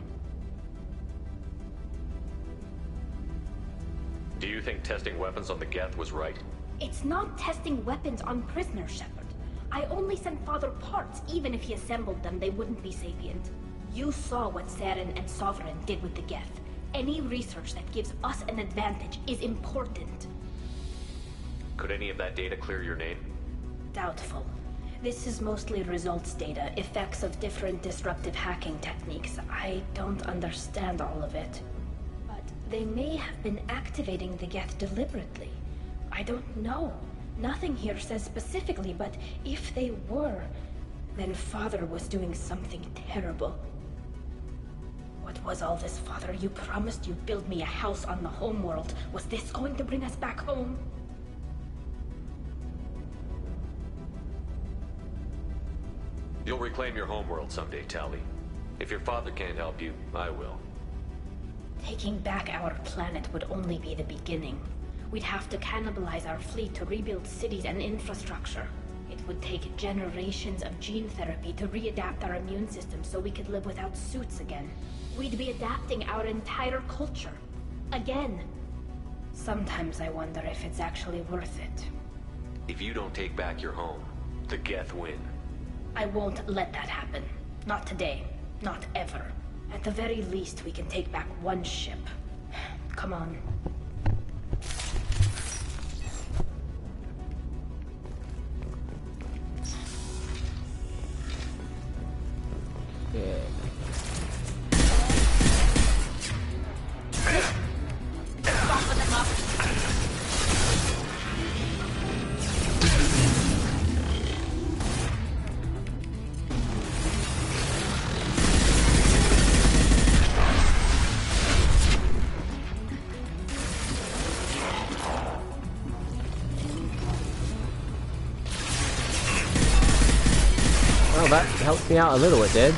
Do you think testing weapons on the Geth was right? It's not testing weapons on prisoners, Shepard. I only sent Father parts. Even if he assembled them, they wouldn't be sapient. You saw what Saren and Sovereign did with the Geth. Any research that gives us an advantage is important. Could any of that data clear your name? Doubtful. This is mostly results data, effects of different disruptive hacking techniques. I don't understand all of it. But they may have been activating the Geth deliberately. I don't know. Nothing here says specifically, but if they were, then Father was doing something terrible. What was all this, Father? You promised you'd build me a house on the homeworld. Was this going to bring us back home? You'll reclaim your homeworld someday, Tali. If your father can't help you, I will. Taking back our planet would only be the beginning. We'd have to cannibalize our fleet to rebuild cities and infrastructure. It would take generations of gene therapy to readapt our immune system so we could live without suits again. We'd be adapting our entire culture. Again. Sometimes I wonder if it's actually worth it. If you don't take back your home, the Geth win. I won't let that happen. Not today. Not ever. At the very least, we can take back one ship. Come on. Yeah. Well, that helped me out a little, it did.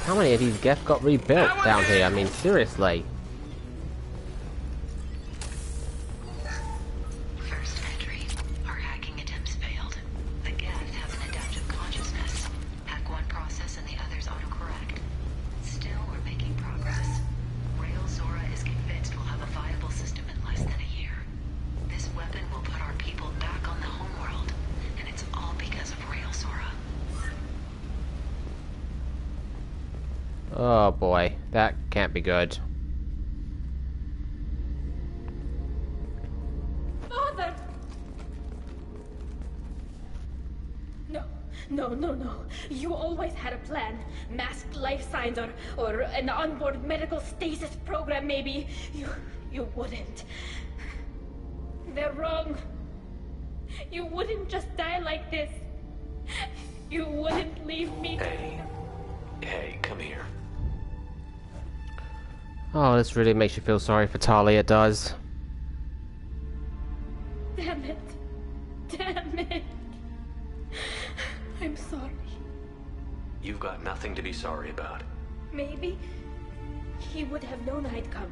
How many of these Geth got rebuilt down here? I mean, seriously. First entry. Our hacking attempts failed. The Geth have an adaptive consciousness. Hack one process and the others autocorrect. Still, we're making progress. Rail Zora is convinced we'll have a viable system in less than a year. This weapon will put our people back on the homeworld, and it's all because of Rail Zora. Oh boy, that can't be good. Father! No. You always had a plan. Masked life signs or an onboard medical stasis program maybe. You wouldn't. They're wrong. You wouldn't just die like this. You wouldn't leave me. Hey, come here. Oh, this really makes you feel sorry for Tali, it does. Damn it. I'm sorry. You've got nothing to be sorry about. Maybe he would have known I'd come.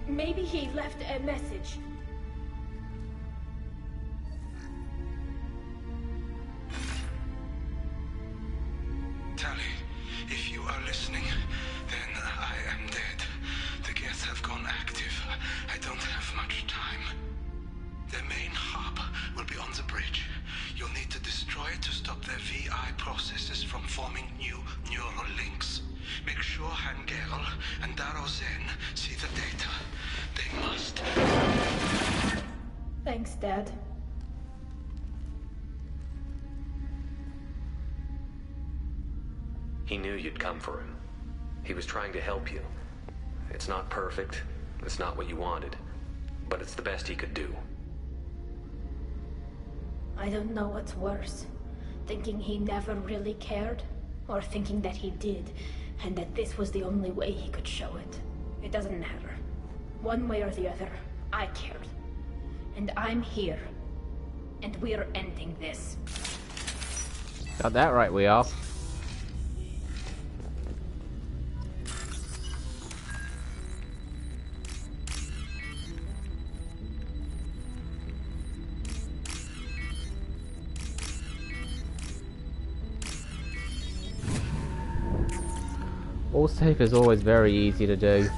Maybe he left a message. Tali, if you are listening, then I am dead. The Geth have gone active. I don't have much time. Their main hub will be on the bridge. You'll need to destroy it to stop their VI processes from forming new neural links. Make sure Hangerl and Daro Zen see the data. They must. Thanks, Dad. He knew you'd come for him. He was trying to help you. It's not perfect. It's not what you wanted. But it's the best he could do. I don't know what's worse. Thinking he never really cared, or thinking that he did, and that this was the only way he could show it. It doesn't matter. One way or the other, I cared. And I'm here. And we're ending this. Got that right, we are. All safe is always very easy to do.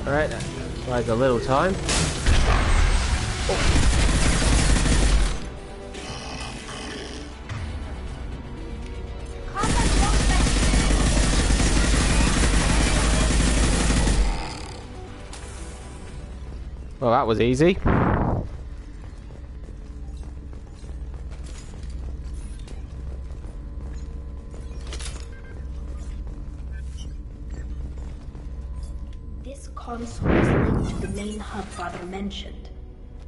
Alright, that buys a little time. Well, that was easy. Console is linked to the main hub Father mentioned.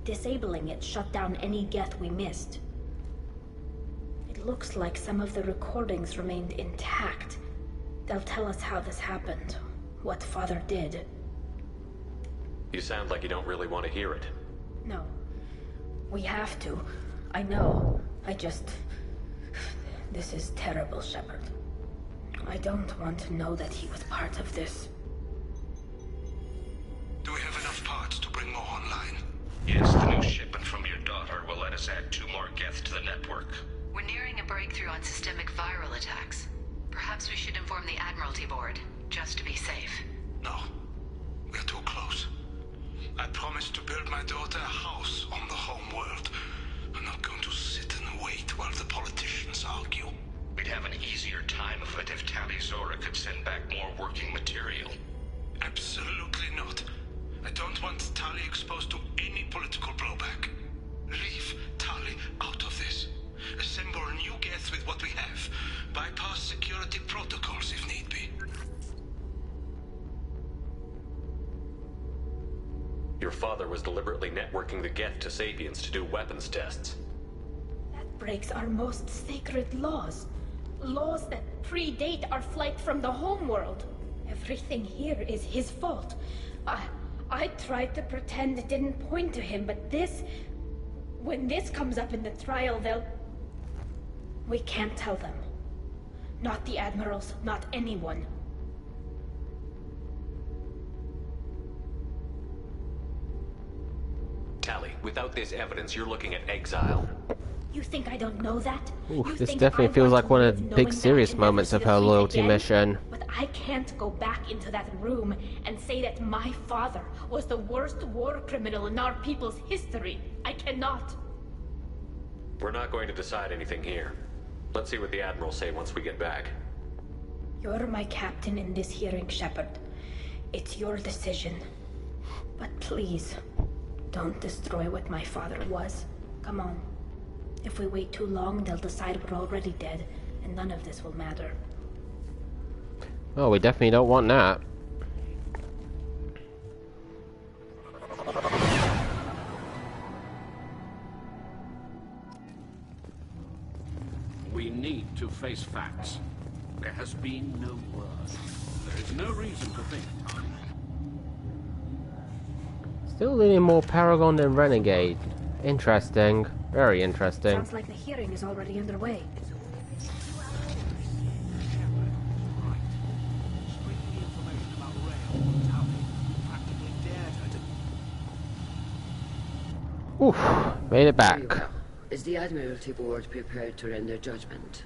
Disabling it shut down any Geth we missed. It looks like some of the recordings remained intact. They'll tell us how this happened, what Father did. You sound like you don't really want to hear it. No. We have to. I know. This is terrible, Shepard. I don't want to know that he was part of this. Do we have enough parts to bring more online? Yes, the new shipment from your daughter will let us add 2 more Geth to the network. We're nearing a breakthrough on systemic viral attacks. Perhaps we should inform the Admiralty Board, just to be safe. No. We're too close. I promised to build my daughter a house on the us argue. We'd have an easier time of it if Tali Zora could send back more working material. Absolutely not. I don't want Tali exposed to any political blowback. Leave Tali out of this. Assemble a new Geth with what we have. Bypass security protocols if need be. Your father was deliberately networking the Geth to Sapiens to do weapons tests. That breaks our most sacred laws. Laws that predate our flight from the homeworld. Everything here is his fault. I tried to pretend it didn't point to him, but this... When this comes up in the trial, they'll... We can't tell them. Not the admirals, not anyone. Tali, without this evidence, you're looking at exile. You think I don't know that? Oof, this definitely feels like one of the big serious moments of her loyalty mission. But I can't go back into that room and say that my father was the worst war criminal in our people's history. I cannot. We're not going to decide anything here. Let's see what the Admirals say once we get back. You're my captain in this hearing, Shepard. It's your decision. But please, don't destroy what my father was. Come on. If we wait too long, they'll decide we're already dead, and none of this will matter. Oh, we definitely don't want that. We need to face facts. There has been no word. There is no reason to think. Still leaning more Paragon than Renegade. Interesting. Very interesting. Sounds like the hearing is already underway. Oof, made it back. Is the Admiralty Board prepared to render judgment?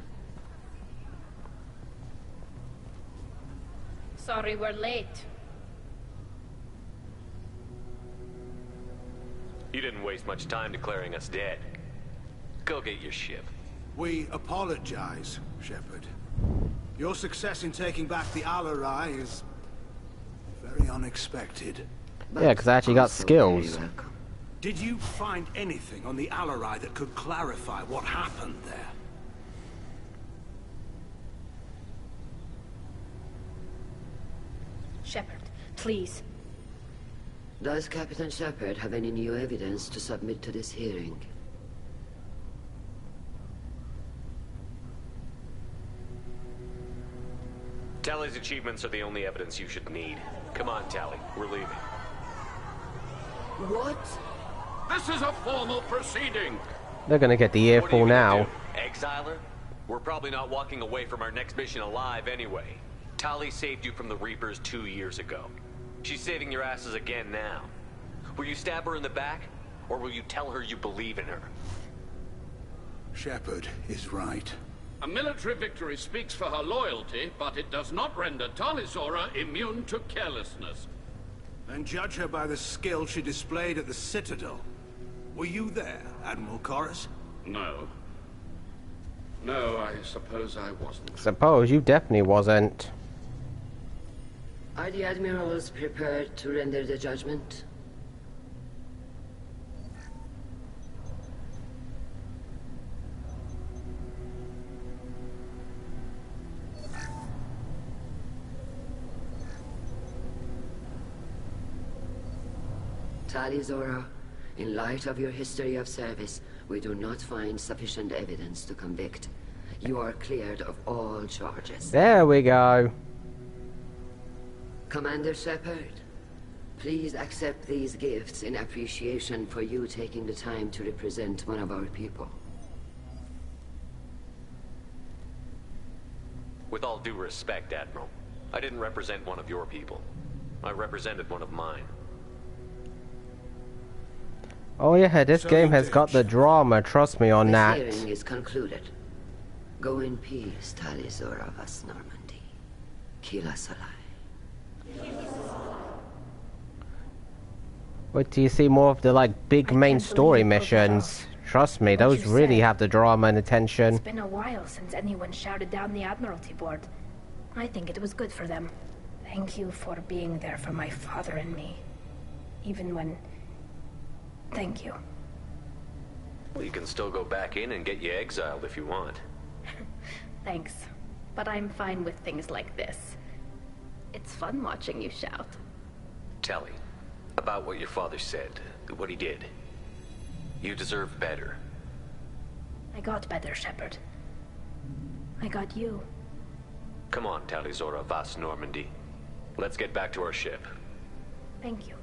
Sorry we're late. You didn't waste much time declaring us dead. Go get your ship. We apologize, Shepard. Your success in taking back the Alarai is very unexpected. Yeah, because I actually got skills. Did you find anything on the Alarai that could clarify what happened there? Shepard, please. Does Captain Shepard have any new evidence to submit to this hearing? Tali's achievements are the only evidence you should need. Come on, Tali. We're leaving. What? This is a formal proceeding. They're gonna get the earful now. Exiler? We're probably not walking away from our next mission alive anyway. Tali saved you from the Reapers 2 years ago. She's saving your asses again now. Will you stab her in the back? Or will you tell her you believe in her? Shepard is right. A military victory speaks for her loyalty, but it does not render Tali Zora immune to carelessness. Then judge her by the skill she displayed at the Citadel. Were you there, Admiral Chorus? No. No, I suppose I wasn't. Suppose you definitely wasn't. Are the Admirals prepared to render the judgment? Tali Zora, in light of your history of service, we do not find sufficient evidence to convict. You are cleared of all charges. There we go. Commander Shepard, please accept these gifts in appreciation for you taking the time to represent one of our people. With all due respect, Admiral, I didn't represent one of your people. I represented one of mine. Oh yeah, this game has got the drama, trust me on that. The hearing is concluded. Go in peace, Tali Zora Vas Normandy. Kila Salai. Wait till you see more of the like big main story missions. Trust me, What those you really said. have the drama and attention. It's been a while since anyone shouted down the Admiralty Board. I think it was good for them. Thank you for being there for my father and me. Even when... Thank you. Well, you can still go back in and get you exiled if you want. Thanks. But I'm fine with things like this. It's fun watching you shout. Tally, about what your father said, what he did. You deserve better. I got better, Shepard. I got you. Come on, Talizora Vas Normandy. Let's get back to our ship. Thank you,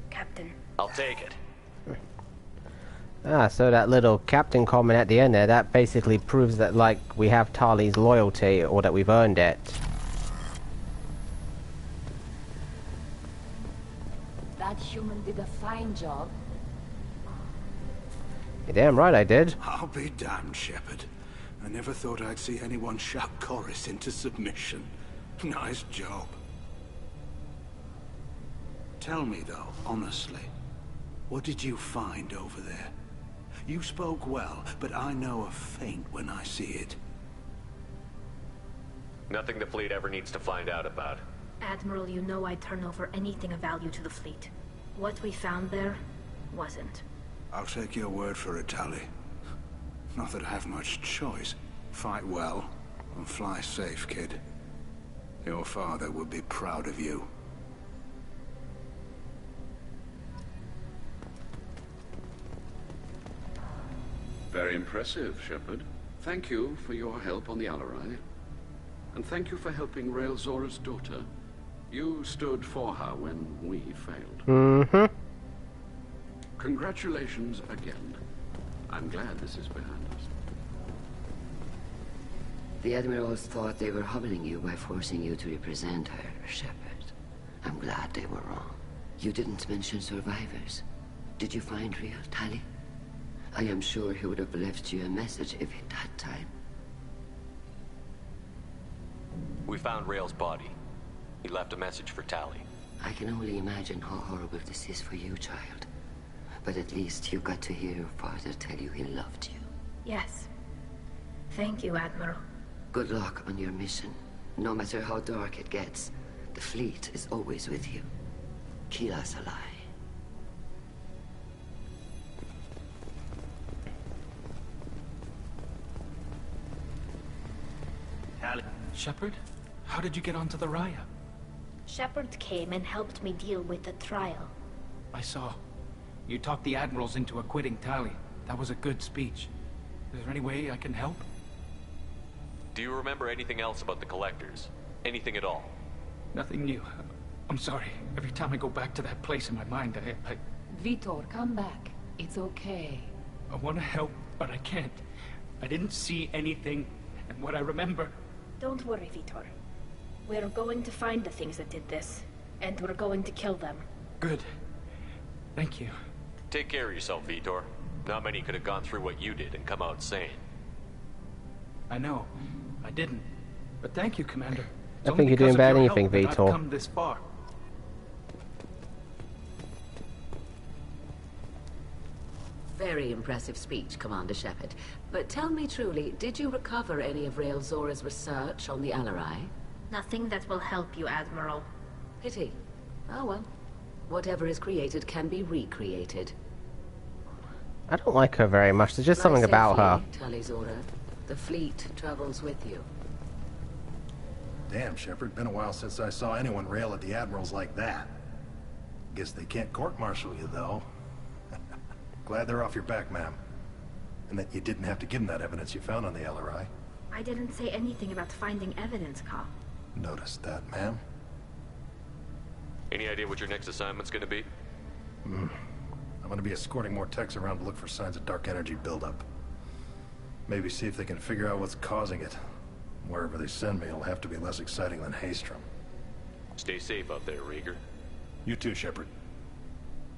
Captain. I'll take it. Ah, so that little captain comment at the end there, that basically proves that, like, we have Tali's loyalty, or that we've earned it. That human did a fine job. You're damn right I did. I'll be damned, Shepard. I never thought I'd see anyone shout Chorus into submission. Nice job. Tell me, though, honestly, what did you find over there? You spoke well, but I know a feint when I see it. Nothing the fleet ever needs to find out about. Admiral, you know I'd turn over anything of value to the fleet. What we found there wasn't. I'll take your word for it, Tali. Not that I have much choice. Fight well, and fly safe, kid. Your father would be proud of you. Very impressive, Shepard. Thank you for your help on the Alarai. And thank you for helping Rael Zora's daughter. You stood for her when we failed. Mm-hmm. Congratulations again. I'm glad this is behind us. The Admirals thought they were humbling you by forcing you to represent her, Shepard. I'm glad they were wrong. You didn't mention survivors. Did you find real Tali? I am sure he would have left you a message if he'd had time. We found Rael's body. He left a message for Tali. I can only imagine how horrible this is for you, child. But at least you got to hear your father tell you he loved you. Yes. Thank you, Admiral. Good luck on your mission. No matter how dark it gets, the fleet is always with you. Kila Salai. Shepard? How did you get onto the Raya? Shepard came and helped me deal with the trial. I saw. You talked the Admirals into acquitting Tali. That was a good speech. Is there any way I can help? Do you remember anything else about the Collectors? Anything at all? Nothing new. I'm sorry. Every time I go back to that place in my mind, I Vitor, come back. It's okay. I want to help, but I can't. I didn't see anything, and what I remember... Don't worry, Vitor. We're going to find the things that did this, and we're going to kill them. Good. Thank you. Take care of yourself, Vitor. Not many could have gone through what you did and come out sane. I know. I didn't. But thank you, Commander. I think you're doing bad anything, Vitor. I've come this far. Very impressive speech, Commander Shepard. But tell me truly, did you recover any of Rael Zora's research on the Alarai? Nothing that will help you, Admiral. Pity. Oh well. Whatever is created can be recreated. I don't like her very much. There's just Fly something about her. safely, Talizora. The fleet travels with you. Damn, Shepard. Been a while since I saw anyone rail at the Admirals like that. Guess they can't court-martial you, though. Glad they're off your back, ma'am. And that you didn't have to give them that evidence you found on the LRI. I didn't say anything about finding evidence, Ka. Noticed that, ma'am. Any idea what your next assignment's gonna be? I'm gonna be escorting more techs around to look for signs of dark energy buildup. Maybe see if they can figure out what's causing it. Wherever they send me, it'll have to be less exciting than Haystrom. Stay safe out there, Rieger. You too, Shepard.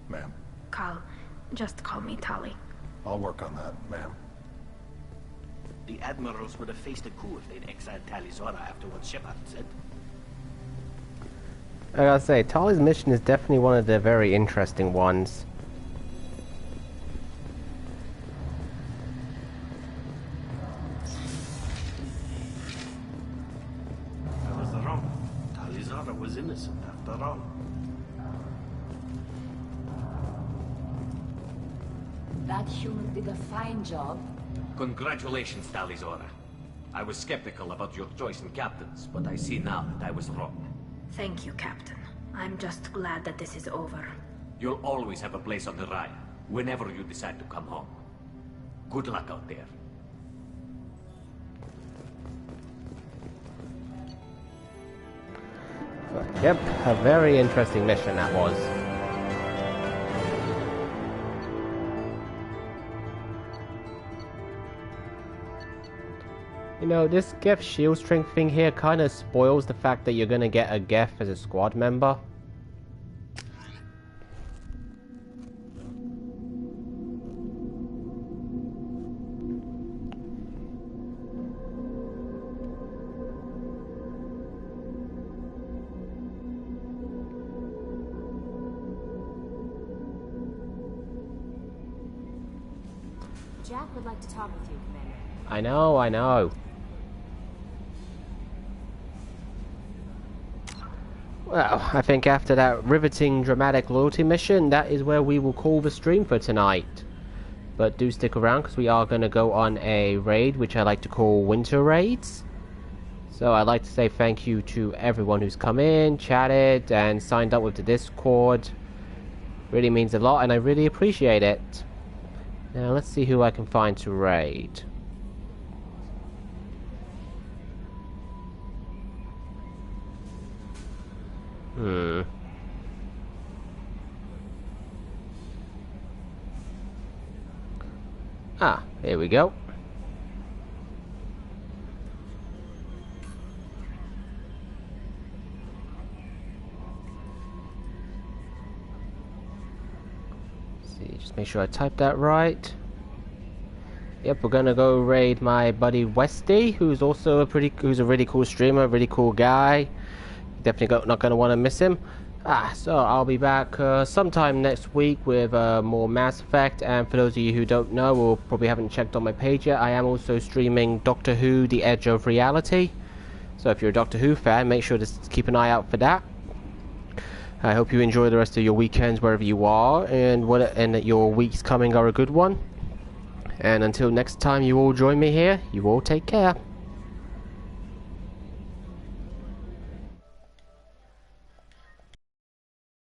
Ma'am. Kal, just call me Tali. I'll work on that, ma'am. The Admirals would have faced a coup if they'd exiled Talizora after what Shepard said. I gotta say, Tali's mission is definitely one of the very interesting ones. Zara was innocent after all. That human did a fine job. Congratulations, Talizora. I was skeptical about your choice in captains, but I see now that I was wrong. Thank you, Captain. I'm just glad that this is over. You'll always have a place on the Raya, whenever you decide to come home. Good luck out there. Yep, a very interesting mission that was. You know, this Geth shield strength thing here kind of spoils the fact that you're gonna get a Geth as a squad member. Jack would like to talk with you, Commander. I know. Well, I think after that riveting, dramatic loyalty mission, that is where we will call the stream for tonight. But do stick around, because we are going to go on a raid, which I like to call Winter Raids. So I'd like to say thank you to everyone who's come in, chatted, and signed up with the Discord. Really means a lot, and I really appreciate it. Now, let's see who I can find to raid. Ah, here we go. See, just make sure I type that right. Yep, we're gonna go raid my buddy Westy, who's also a really cool streamer, really cool guy. Definitely not gonna want to miss him. So I'll be back sometime next week with more Mass Effect, and for those of you who don't know, or probably haven't checked on my page yet, I am also streaming Doctor Who: The Edge of Reality. So if you're a Doctor Who fan, make sure to keep an eye out for that. I hope you enjoy the rest of your weekends wherever you are, and that your weeks coming are a good one. And until next time you all join me here, you all take care.